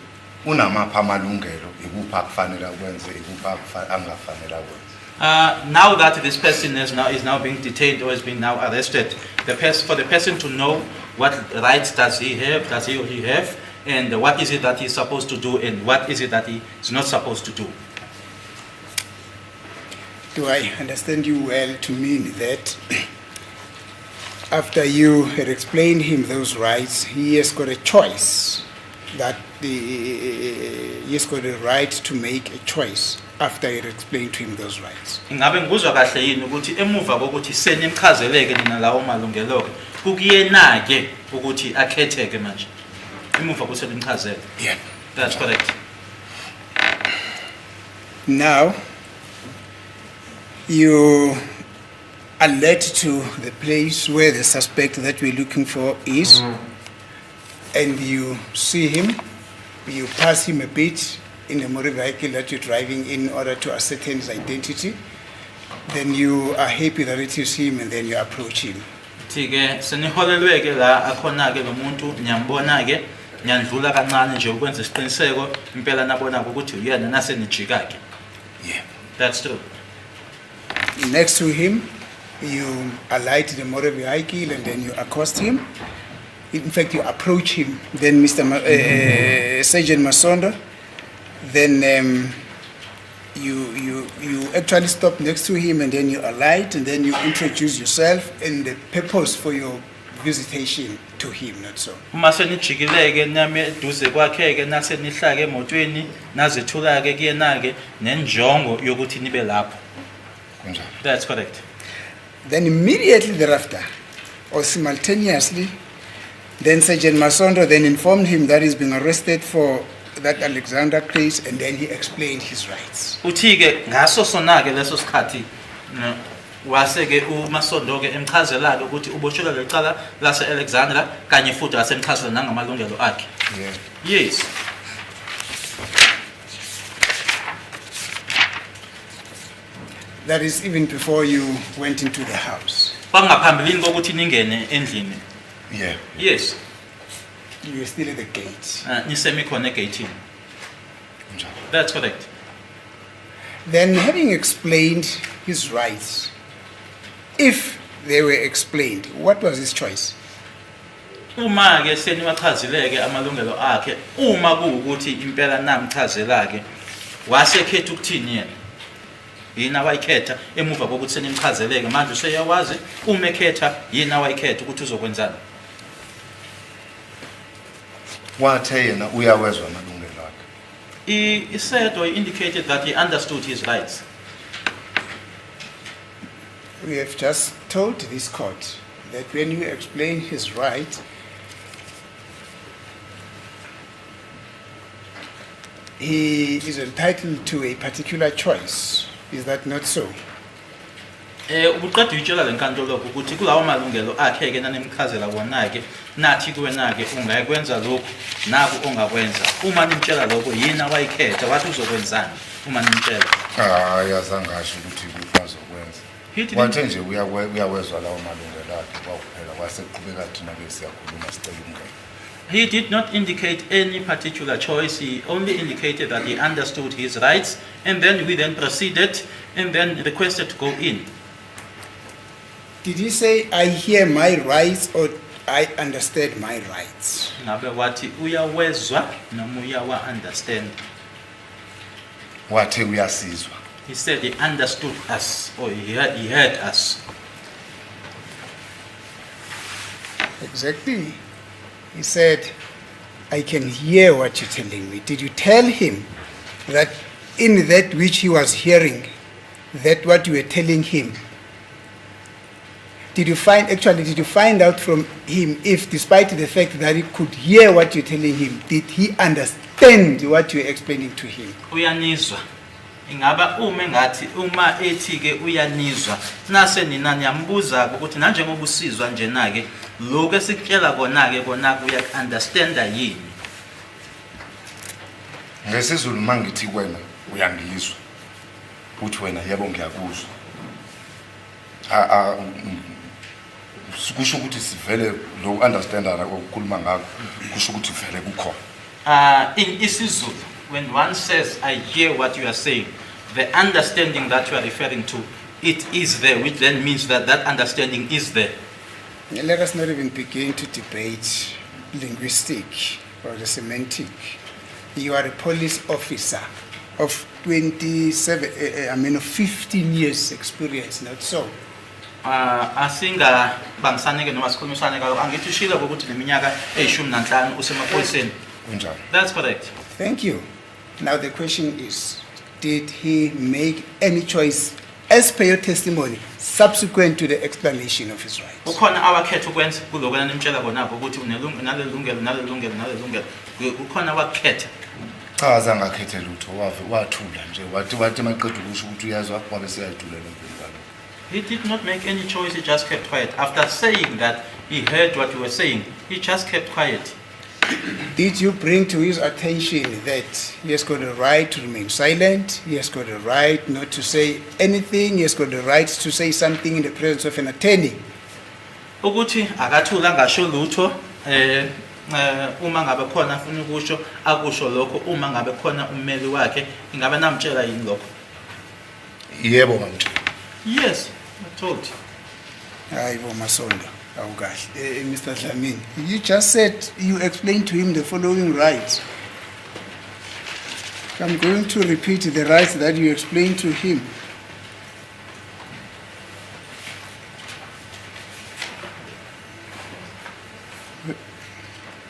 unamapha amalungelo ikuphi akufanele akwenze ikuphi angafanele akwenze. Now that this person is now being detained or is being now arrested, for the person to know what rights does he or he have, and what is it that he's supposed to do and what is it that he is not supposed to do. Do I understand you well to mean that after you had explained him those rights, he has got a choice, that he has got a right to make a choice after you had explained to him those rights? Ingabe ngikuzwa kahle yini ukuthi emuva kokuthi senimchazeleke nina lawo malungelo ke kukuyena ke ukuthi akhetheke manje emuva kuselimchazela? Yeah. That's correct. Now, you are led to the place where the suspect that we're looking for is, and you see him, you pass him a bit in the motor vehicle that you're driving in order to ascertain his identity. Then you are happy that it is him, and then you approach him. Thike seniholelwe ke la akhona ke lo muntu nyambona ke nyandlula kancane nje ukwenza isiqiniseko impela nabona ukuthi uyena nase nijika ke. Yeah. That's true. Next to him, you alight the motor vehicle and then you accost him. In fact, you approach him. Then Sergeant Masondo, then you actually stop next to him and then you alight and then you introduce yourself and the purpose for your visitation to him, not so. Uma senijikileke nami eduze kwakhe ke nase nihlake emotweni nazethula ke kuyena ke nenjongo yokuthi nibe lapho. Kunjalo. That's correct. Then immediately thereafter, or simultaneously, then Sergeant Masondo then informed him that he's being arrested for that Alexander case, and then he explained his rights. Uthi ke ngaso sona ke leso sikhathi wase ke uMasondo ke emchazela ke ukuthi uboshelwa lecala lase Alexandra kanye futhi asemchazela nangamalungelo akhe. Yeah. Yes. That is even before you went into the house. Bangaphambilini kokuthi ningene endlini. Yeah. Yes. You were still at the gate. Nisemi khona egate. Kunjalo. That's correct. Then, having explained his rights, if they were explained, what was his choice? Uma ke seniwachazileke amalungelo akhe, uma kuukuthi impela namchazela ke wasekhetha ukuthini yena? yini awayikhetha emuva kokuthi senimchazeleke manje useyawazi uma ekhetha yini awayikhetha ukuthi uzokwenzani. Wathe yena uyawezwa amalungelo akhe. He said or indicated that he understood his rights. We have just told this court that when you explain his right, he is entitled to a particular choice. Is that not so? Ubuqeda uyitshela lenkantolo ukuthi kulawo malungelo akhe ke nanimchazela wona ke nathi kuwena ke ungakwenza lokho naku ongakwenza. Uma nimtshela lokho yini awayikhetha wathi uzokwenzani uma nimtshela. Yazange asho ukuthi uzokwenza. Wathe nje uyawezwa lawo malungelo akhe kwakuphela kwaseqhubeka thina ke siyakhuluma sicela umngane. He did not indicate any particular choice. He only indicated that he understood his rights, and then we then proceeded and then requested to go in. Did he say, I hear my rights, or I understand my rights? Ngabe wathi uyawezwa noma uyawa understand. Wathe uyasizwa. He said he understood us, or he heard us. Exactly. He said, I can hear what you're telling me. Did you tell him that in that which he was hearing, that what you were telling him, did you find out from him if, despite the fact that he could hear what you're telling him, did he understand what you're explaining to him? Uyanizwa. Ingaba uma ethi ke uyanizwa nase nina niyambuza ukuthi nanje ngoba usizwa nje nake lokho esikutshela kona ke kuya understanda yini. NgesiZulu mangithi wena uyangizwa uthi wena yebo ngiyakuzwa. Kusho ukuthi sivele lo understanda ukukhuluma ngakho kusho ukuthi vele kukhona. In isiZulu, when one says I hear what you are saying, the understanding that you are referring to, it is there, which then means that that understanding is there. Let us not even begin to debate linguistic or the semantic. You are a police officer of 15 years experience, not so. Asinga bangisaneke noma sikhulumisane kayo angithi ushila ukuthi neminyaka e15 usemaphoyiseni. That's correct. Thank you. Now the question is, did he make any choice as per your testimony subsequent to the explanation of his rights? Ukhona awakhetha ukwenza kulokho nanimtshela kona ukuthi unelungelo ukhona awakhetha. Cha azange akhethe lutho wathula nje wathi maqedwe kusho ukuthi uyazwa kwabe seyadlulela empilweni. He did not make any choice, he just kept quiet. After saying that he heard what you were saying, he just kept quiet. Did you bring to his attention that he has got a right to remain silent, he has got a right not to say anything, he has got the right to say something in the presence of an attorney? Ukuthi akathula ngasho lutho uma ngabe khona afuna ukusho akusho lokho uma ngabe khona ummeli wakhe ingabe namtshela yini lokho? Yebo mamtshela. Yes, I told you. Hayibo Masondo, awukahle. Mr. Dlamini, you just said you explained to him the following rights. I'm going to repeat the rights that you explained to him.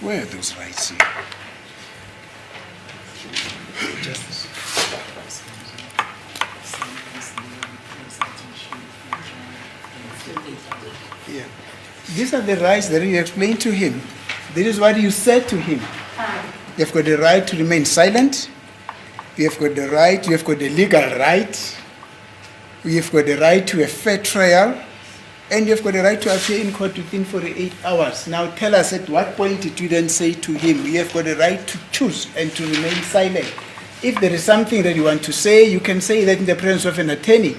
Where are those rights here? Justice. Yeah. These are the rights that you explained to him. This is what you said to him. You have got the right to remain silent. You have got the right, you have got the legal right. You have got the right to a fair trial. And you have got the right to appear in court within 48 hours. Now tell us at what point did you then say to him, you have got the right to choose and to remain silent. If there is something that you want to say, you can say that in the presence of an attorney.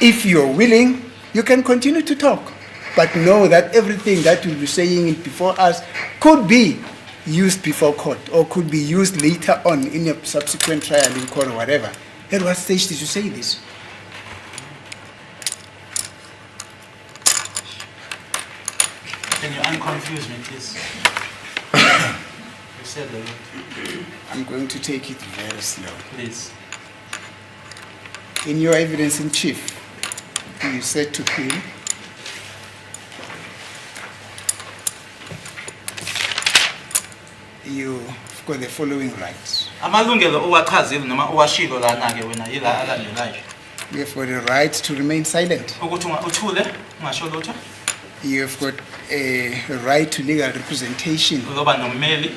If you're willing, you can continue to talk. But know that everything that you'll be saying before us could be used before court or could be used later on in a subsequent trial in court or whatever. At what stage did you say this? Can you unconfuse me, please? You said a lot. I'm going to take it very slow. Please. In your evidence in chief, you said to him, you've got the following rights. Amalungelo owachazile noma owashilo lana ke wena yila alandelayo. You have got a right to remain silent. Ukuthi uthule ungasho lutho. You have got a right to legal representation. Uzoba nommeli,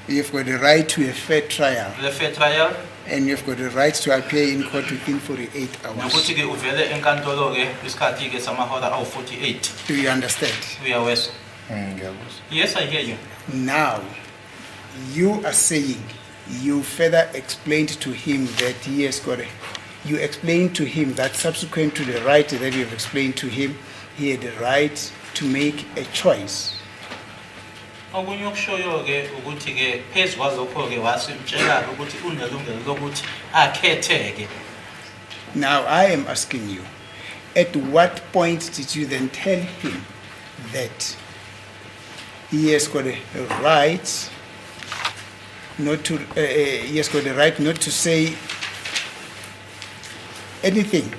You have got a right to a fair trial. le fair trial. And you've got a right to appear in court within 48 hours. Nokuthi ke uvele enkantolo ke isikhathi ke samahora awu 48. Do you understand? Uyawezwa? Ngiyakuzwa. Yes, I hear you. Now, you are saying you further explained to him that he has got a, you explained to him that subsequent to the right that you have explained to him, he had the right to make a choice. Okunye okushoyo ke ukuthi ke phezu kwalokho ke wasimtshela ukuthi unelungelo lokuthi akhetheke. Now, I am asking you, at what point did you then tell him that he has got a right not to, he has got a right not to say anything,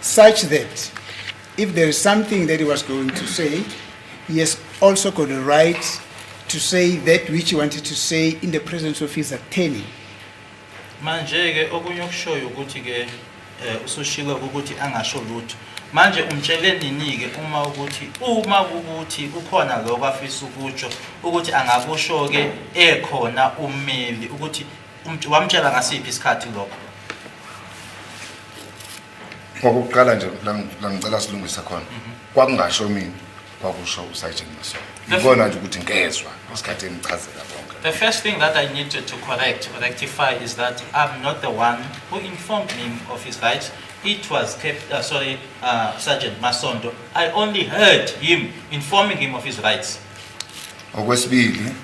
such that if there is something that he was going to say, he has also got a right to say that which he wanted to say in the presence of his attorney? Manje ke okunye okushoyo ukuthi ke usushilo ukuthi angasho lutho. Manje umtshele nini ke uma ukuthi ukhona lokho afisa ukutsho ukuthi angakusho ke ekhona ummeli ukuthi wamtshela ngasiphi isikhathi lokho. Ngokuqala nje la ngicela silungisa khona. Kwakungasho mina, kwakusho uSergeant Masondo. Ngibona nje ukuthi ngezwe isikhathi engichazela bonke. The first thing that I needed to rectify is that I'm not the one who informed him of his rights. It was Sergeant Masondo. I only heard him informing him of his rights. Okwesibili,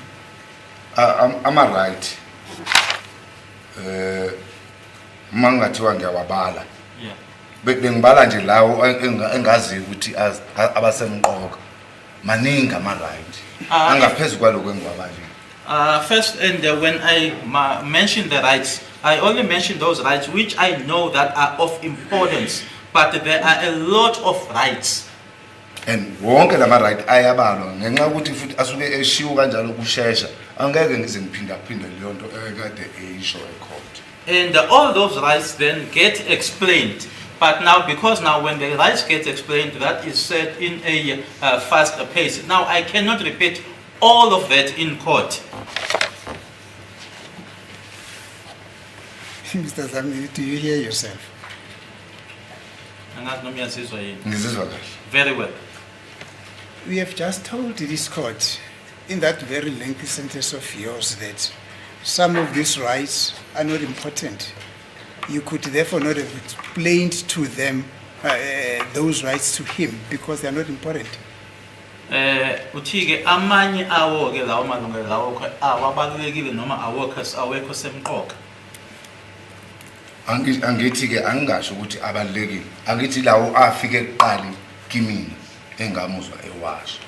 am I right? Mangathiwa ngiyawabala. Yeah. Bengibala nje lawo engazi ukuthi abasemqoka. Maningi ama right. Angaphezulu kwaloko engiwabalile. First, and when I mentioned the rights, I only mentioned those rights which I know that are of importance, but there are a lot of rights. And wonke lama right ayabalwa ngenxa ukuthi futhi asuke eshiwo kanjalo kushesha angeke ngize ngiphinda leyo nto ekade eyisho ecourt. And all those rights then get explained. But now, because now when the rights get explained, that is said in a fast pace. Now I cannot repeat all of that in court. Mr. Zamini, do you hear yourself? Ngizizwa kahle. Very well. We have just told this court in that very lengthy sentence of yours that some of these rights are not important. You could therefore not have explained to them those rights to him because they are not important. Uthike amanye awo ke lawo malungelo lawo awabalulekile noma awekho semqoka. Angithi ke angisho ukuthi abalekile. Angithi lawo afike eqali kimina engamuzwa ewasho.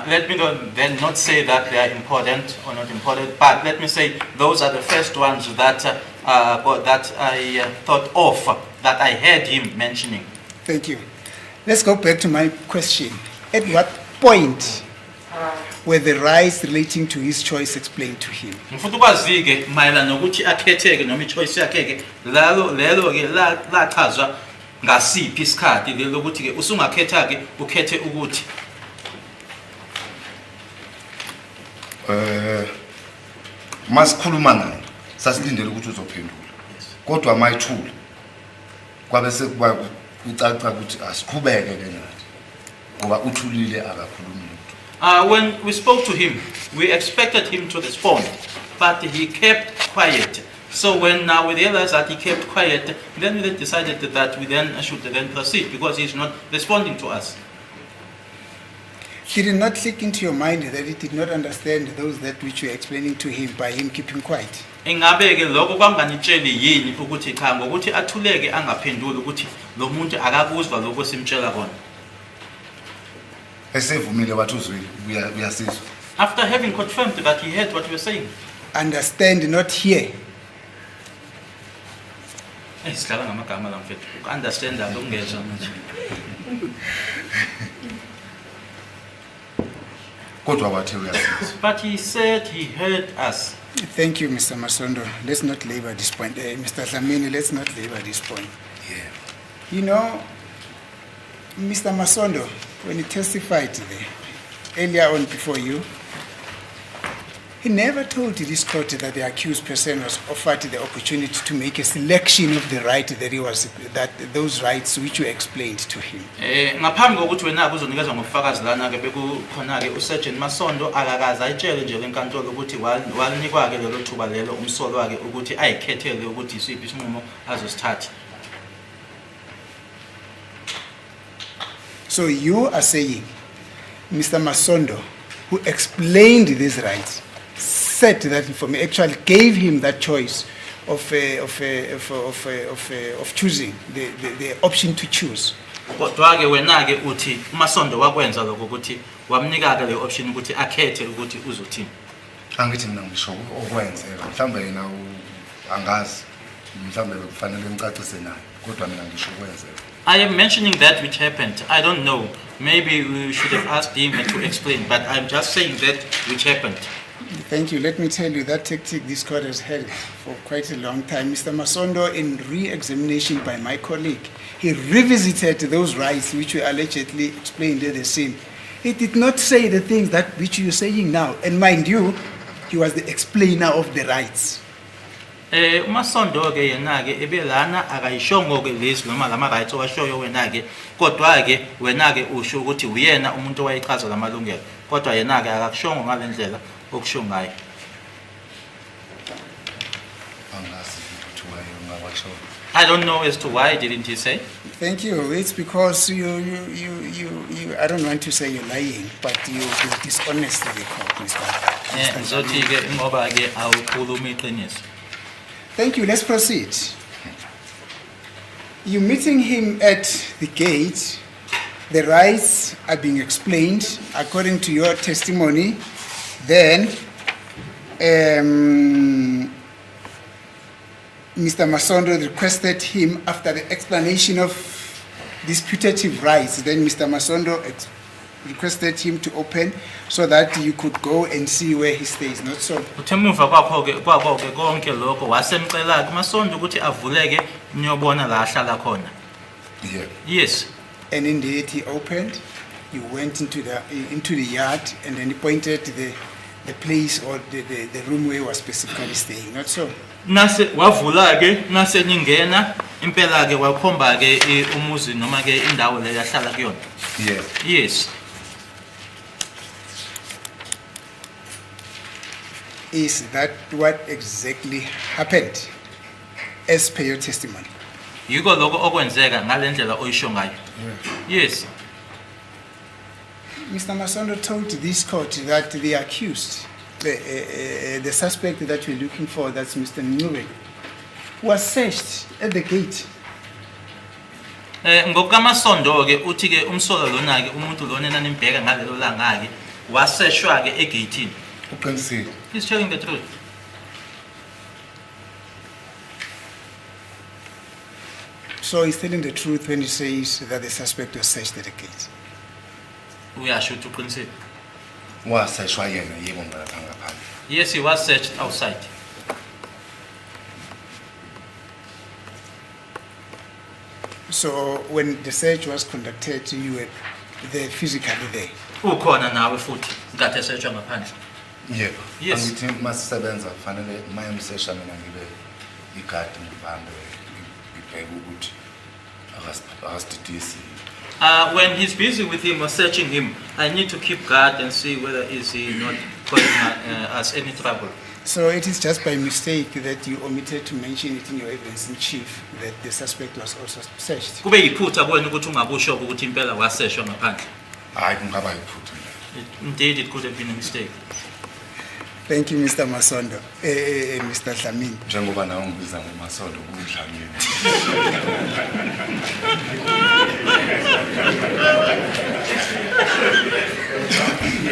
Let me then not say that they are important or not important, but let me say those are the first ones that I thought of, that I heard him mentioning. Thank you. Let's go back to my question. At what point were the rights relating to his choice explained to him? Mfuthi kwazike mayelana nokuthi akhetheke noma ichoice yakhe ke lelo ke lachazwa ngasiphi isikhathi lelo ukuthi ke usungakhetha ke ukhethe ukuthi masikhuluma naye sasilindele ukuthi uzophendula kodwa mayithula kwabe sekuba ucaca ukuthi asiqhubeke ke nathi ngoba uthulile akakhulumi lutho. When we spoke to him, we expected him to respond, but he kept quiet. So when we realized that he kept quiet, then we decided that we then should then proceed because he's not responding to us. Did it not click into your mind that he did not understand those that which you were explaining to him by him keeping quiet? Ingabe ke lokho kwanganitsheli yini ukuthi cha ngokuthi athuleke angaphenduli ukuthi lo muntu akakuzwa lokho simtshela kona. Esevumile wathi uzwile uyasizwa. After having confirmed that he heard what we were saying. Understand, not hear. Sidlala ngamagama la mfethu. Uku-understand ukungezwa manje. Kodwa wathi uyasizwa. But he said he heard us. Thank you, Mr. Masondo. Let's not labor this point. Mr. Dlamini, let's not labor this point. Yeah. You know, Mr. Masondo, when he testified there, earlier on before you, he never told this court that the accused person was offered the opportunity to make a selection of the right that those rights which you explained to him. Ngaphambi kokuthi wena uzonikezwa ngofakazi lana ke bekukhona ke uSergeant Masondo akakaza ayitshele nje lenkantolo ukuthi walinikwa ke lelo thuba lelo umsolo wakhe ukuthi ayikhethele ukuthi isiphi isinqumo azosithatha. So you are saying Mr. Masondo, who explained these rights, said that information, actually gave him that choice of choosing the option to choose. Kodwa ke wena ke uthi Masondo wakwenza lokho ukuthi wamnika ke le option ukuthi akhethe ukuthi uzothini. Angithi mina ngisho okwenzeka mhlambe yena angazi mhlambe kufanele ngicacise naye kodwa mina ngisho okwenzeka. I am mentioning that which happened. I don't know. Maybe we should have asked him to explain, but I'm just saying that which happened. Thank you. Let me tell you that tactic this court has had for quite a long time. Mr. Masondo, in re-examination by my colleague, he revisited those rights which were allegedly explained there the same. He did not say the things that which you're saying now. And mind you, he was the explainer of the rights. Masondo ke yena ke ebelana akayishongo ke lezi noma lama rights owashoyo wena ke kodwa ke wena ke usho ukuthi uyena umuntu owayichaza lamalungelo kodwa yena ke akakushongo ngalendlela okusho ngayo. I don't know as to why didn't he say. Thank you. It's because you I don't want to say you're lying, but you dishonest to the court, Mr. Ngizothi ke ngoba ke awukhuluma iqiniso. Thank you. Let's proceed. You meeting him at the gate. The rights are being explained according to your testimony. Then, Mr. Masondo requested him after the explanation of these putative rights. Then Mr. Masondo requested him to open so that you could go and see where he stays. Not so. Uthemuva kwakho ke konke lokho wasemcela kuMasondo ukuthi avuleke niyobona la ahlala khona. Yeah. Yes. And indeed he opened. You went into the yard and then he pointed the place or the room where he was specifically staying. Not so. Nase wavula ke nase ningena impela ke wakhomba ke umuzi noma ke indawo le yahlala kuyona. Yeah. Yes. Is that what exactly happened as per your testimony? Yiko lokho okwenzeka ngalendlela oyisho ngayo. Yes. Mr. Masondo told this court that the accused, the suspect that we're looking for, that's Mr. Nure, was searched at the gate. NgokaMasondo ke uthi ke umsolo lona ke umuntu lona enanibheka ngalelo langa ke waseshwa ke egate. Uqinisile. He's telling the truth. So he's telling the truth when he says that the suspect was searched at the gate. Uyasho uqinisile. Waseshwa yena yebo ngapha ngaphandle. Yes, he was searched outside. So when the search was conducted, you were there physically there. Ukhona nawe futhi ngathi esearchwa ngaphandle. Yebo. Yes. Angithi masisebenza kufanele mayemsesha mina ngibe igadi ngibambe ibheke ukuthi akasididisi. When he's busy with him or searching him, I need to keep guard and see whether is he not causing us any trouble. So it is just by mistake that you omitted to mention it in your evidence in chief that the suspect was also searched. Kube yiphutha kuwena ukuthi ungakusho ukuthi impela waseshwa ngaphandle. Hayi kungaba yiphutha. Indeed, it could have been a mistake. Thank you, Mr. Masondo. Mr. Dlamini. Njengoba nawe ngibiza ngoMasondo kuDlamini.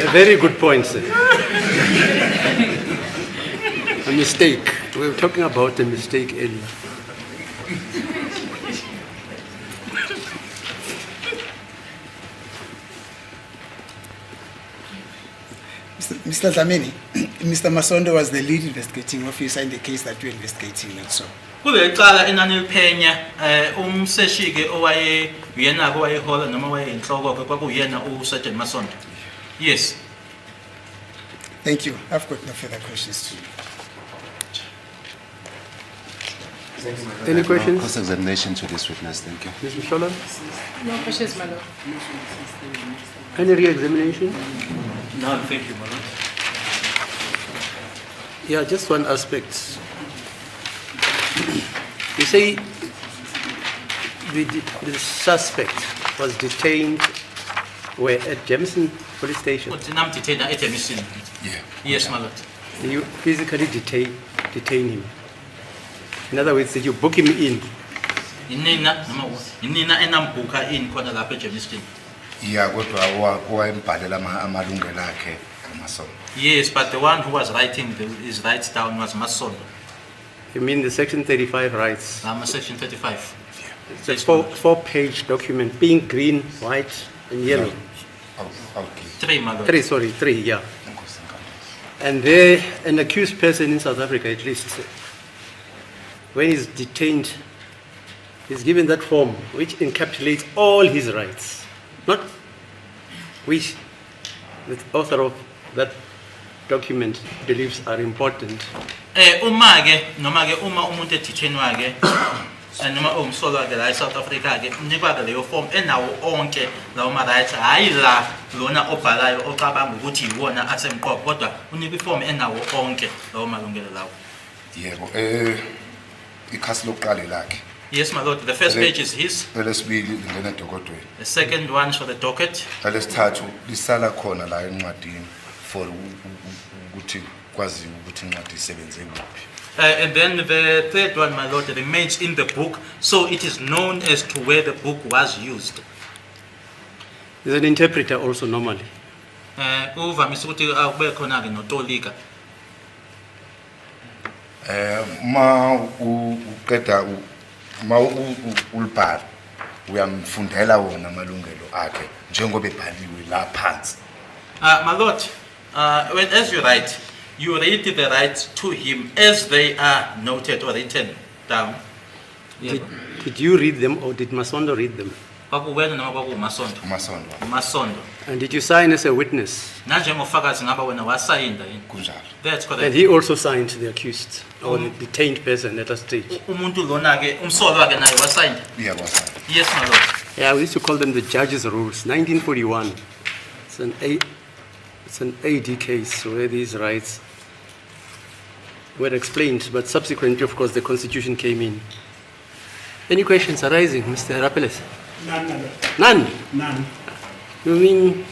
A very good point, sir. A mistake. We were talking about a mistake earlier. Mr. Dlamini, Mr. Masondo was the lead investigating officer in the case that we're investigating, and so. Kule cala enani liphenya umseshike owaye uyena owayehola noma wayeinhloko ke kwakuyena uSergeant Masondo. Yes. Thank you. I've got no further questions to you. Any questions? Cross-examination to this witness, thank you. Ms. Mshola? No questions, my lord. Any re-examination? No, thank you, my lord. Yeah, just one aspect. You say the suspect was detained where at Jameson police station. Uthi namdithena eJemison. Yeah. Yes, my lord. You physically detain him. In other words, did you book him in? Inina noma inina enambuka in khona lapha eJemison. Yeah, kodwa owayembhalela amalungelo akhe uMasondo. Yes, but the one who was writing his rights down was Masondo. You mean the Section 35 rights? Section 35. It's a four-page document, pink, green, white, and yellow. Okay. 3, my lord. Three, yeah. And there, an accused person in South Africa, at least, when he's detained, he's given that form which encapsulates all his rights, not which the author of that document believes are important. Uma umuntu edithenwa ke noma umsolwa ke la eSouth Africa ke unikwa ke leyo form enawo onke lawo ma rights hayi la lona obhalayo ocabanga ukuthi yiwona asemqoqo kodwa unikwa iform enawo onke lawo malungelo lawo. Yebo, ikhasi lokuqala lakhe. Yes, my lord. The first page is his. Lesibili lingena edokodweni. The second one is for the docket. Lesithathu lisala khona la encwadini for ukuthi kwazi ukuthi incwadi isebenze kuphi. And then the third one, my lord, remains in the book, so it is known as to where the book was used. There's an interpreter also normally. Uvamise ukuthi akube khona ke notolika. Ma uqeda ma ulibhala uyamfundela wona amalungelo akhe njengoba ebhaliwe la phansi. My lord, as you write, you read the rights to him as they are noted or written down. Did you read them or did Masondo read them? Kwakuwena noma kwakumasondo? Masondo. Masondo. And did you sign as a witness? Nanjengofakazi ngaba wena wasayinda yini? Kunjalo. That's correct. And he also signed the accused or the detained person at a stage. Umuntu lona ke umsolwa ke naye wasayinda? Yeah, wasayinda. Yes, my lord. Yeah, we used to call them the judge's rules. 1941. It's an AD case where these rights were explained, but subsequently, of course, the Constitution came in. Any questions arising, Mr. Rapeles? None, my lord. None? None. You mean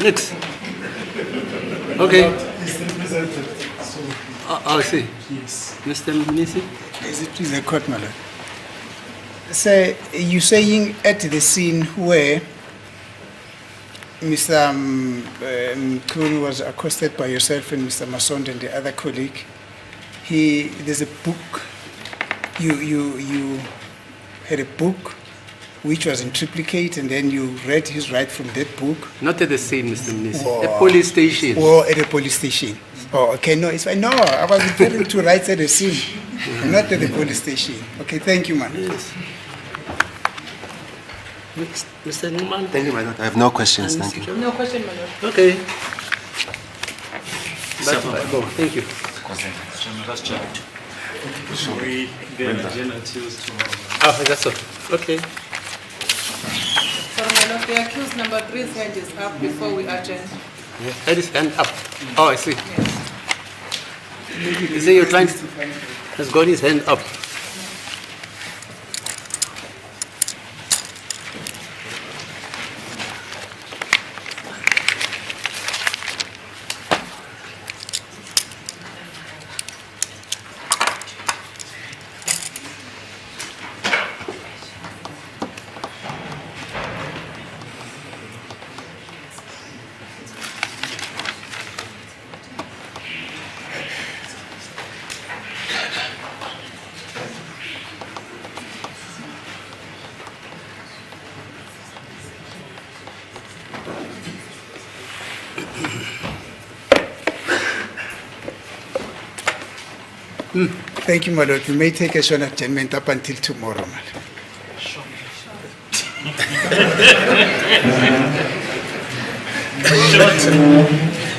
next? Okay. It's represented, so I see. yes. Mr. Mnisi? Is it please the court, my lord? Say, you saying at the scene where Mr. Mkhulu was accosted by yourself and Mr. Masondo and the other colleague, there's a book, you had a book which was in triplicate, and then you read his right from that book. Not at the scene, Mr. Mnisi. Or- A police station. Or at a police station. Oh, okay, no, it's fine. No, I was referring to rights at the scene, not at the police station. Okay, thank you, man. Yes. Mr. Newman? Thank you, my lord. I have no questions, And thank Mr. you. No question, my lord. Okay. That's fine. Go. Thank you. We then agenda till tomorrow. Oh, that's all. Okay. So, my lord, the accused number 3's hand is up before we adjourn. Had his hand up. Oh, I see. Yes. You say your client has got his hand up. Thank you, my lord. We may take a short adjournment up until tomorrow, my lord.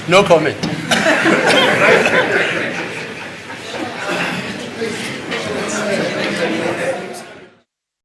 No comment.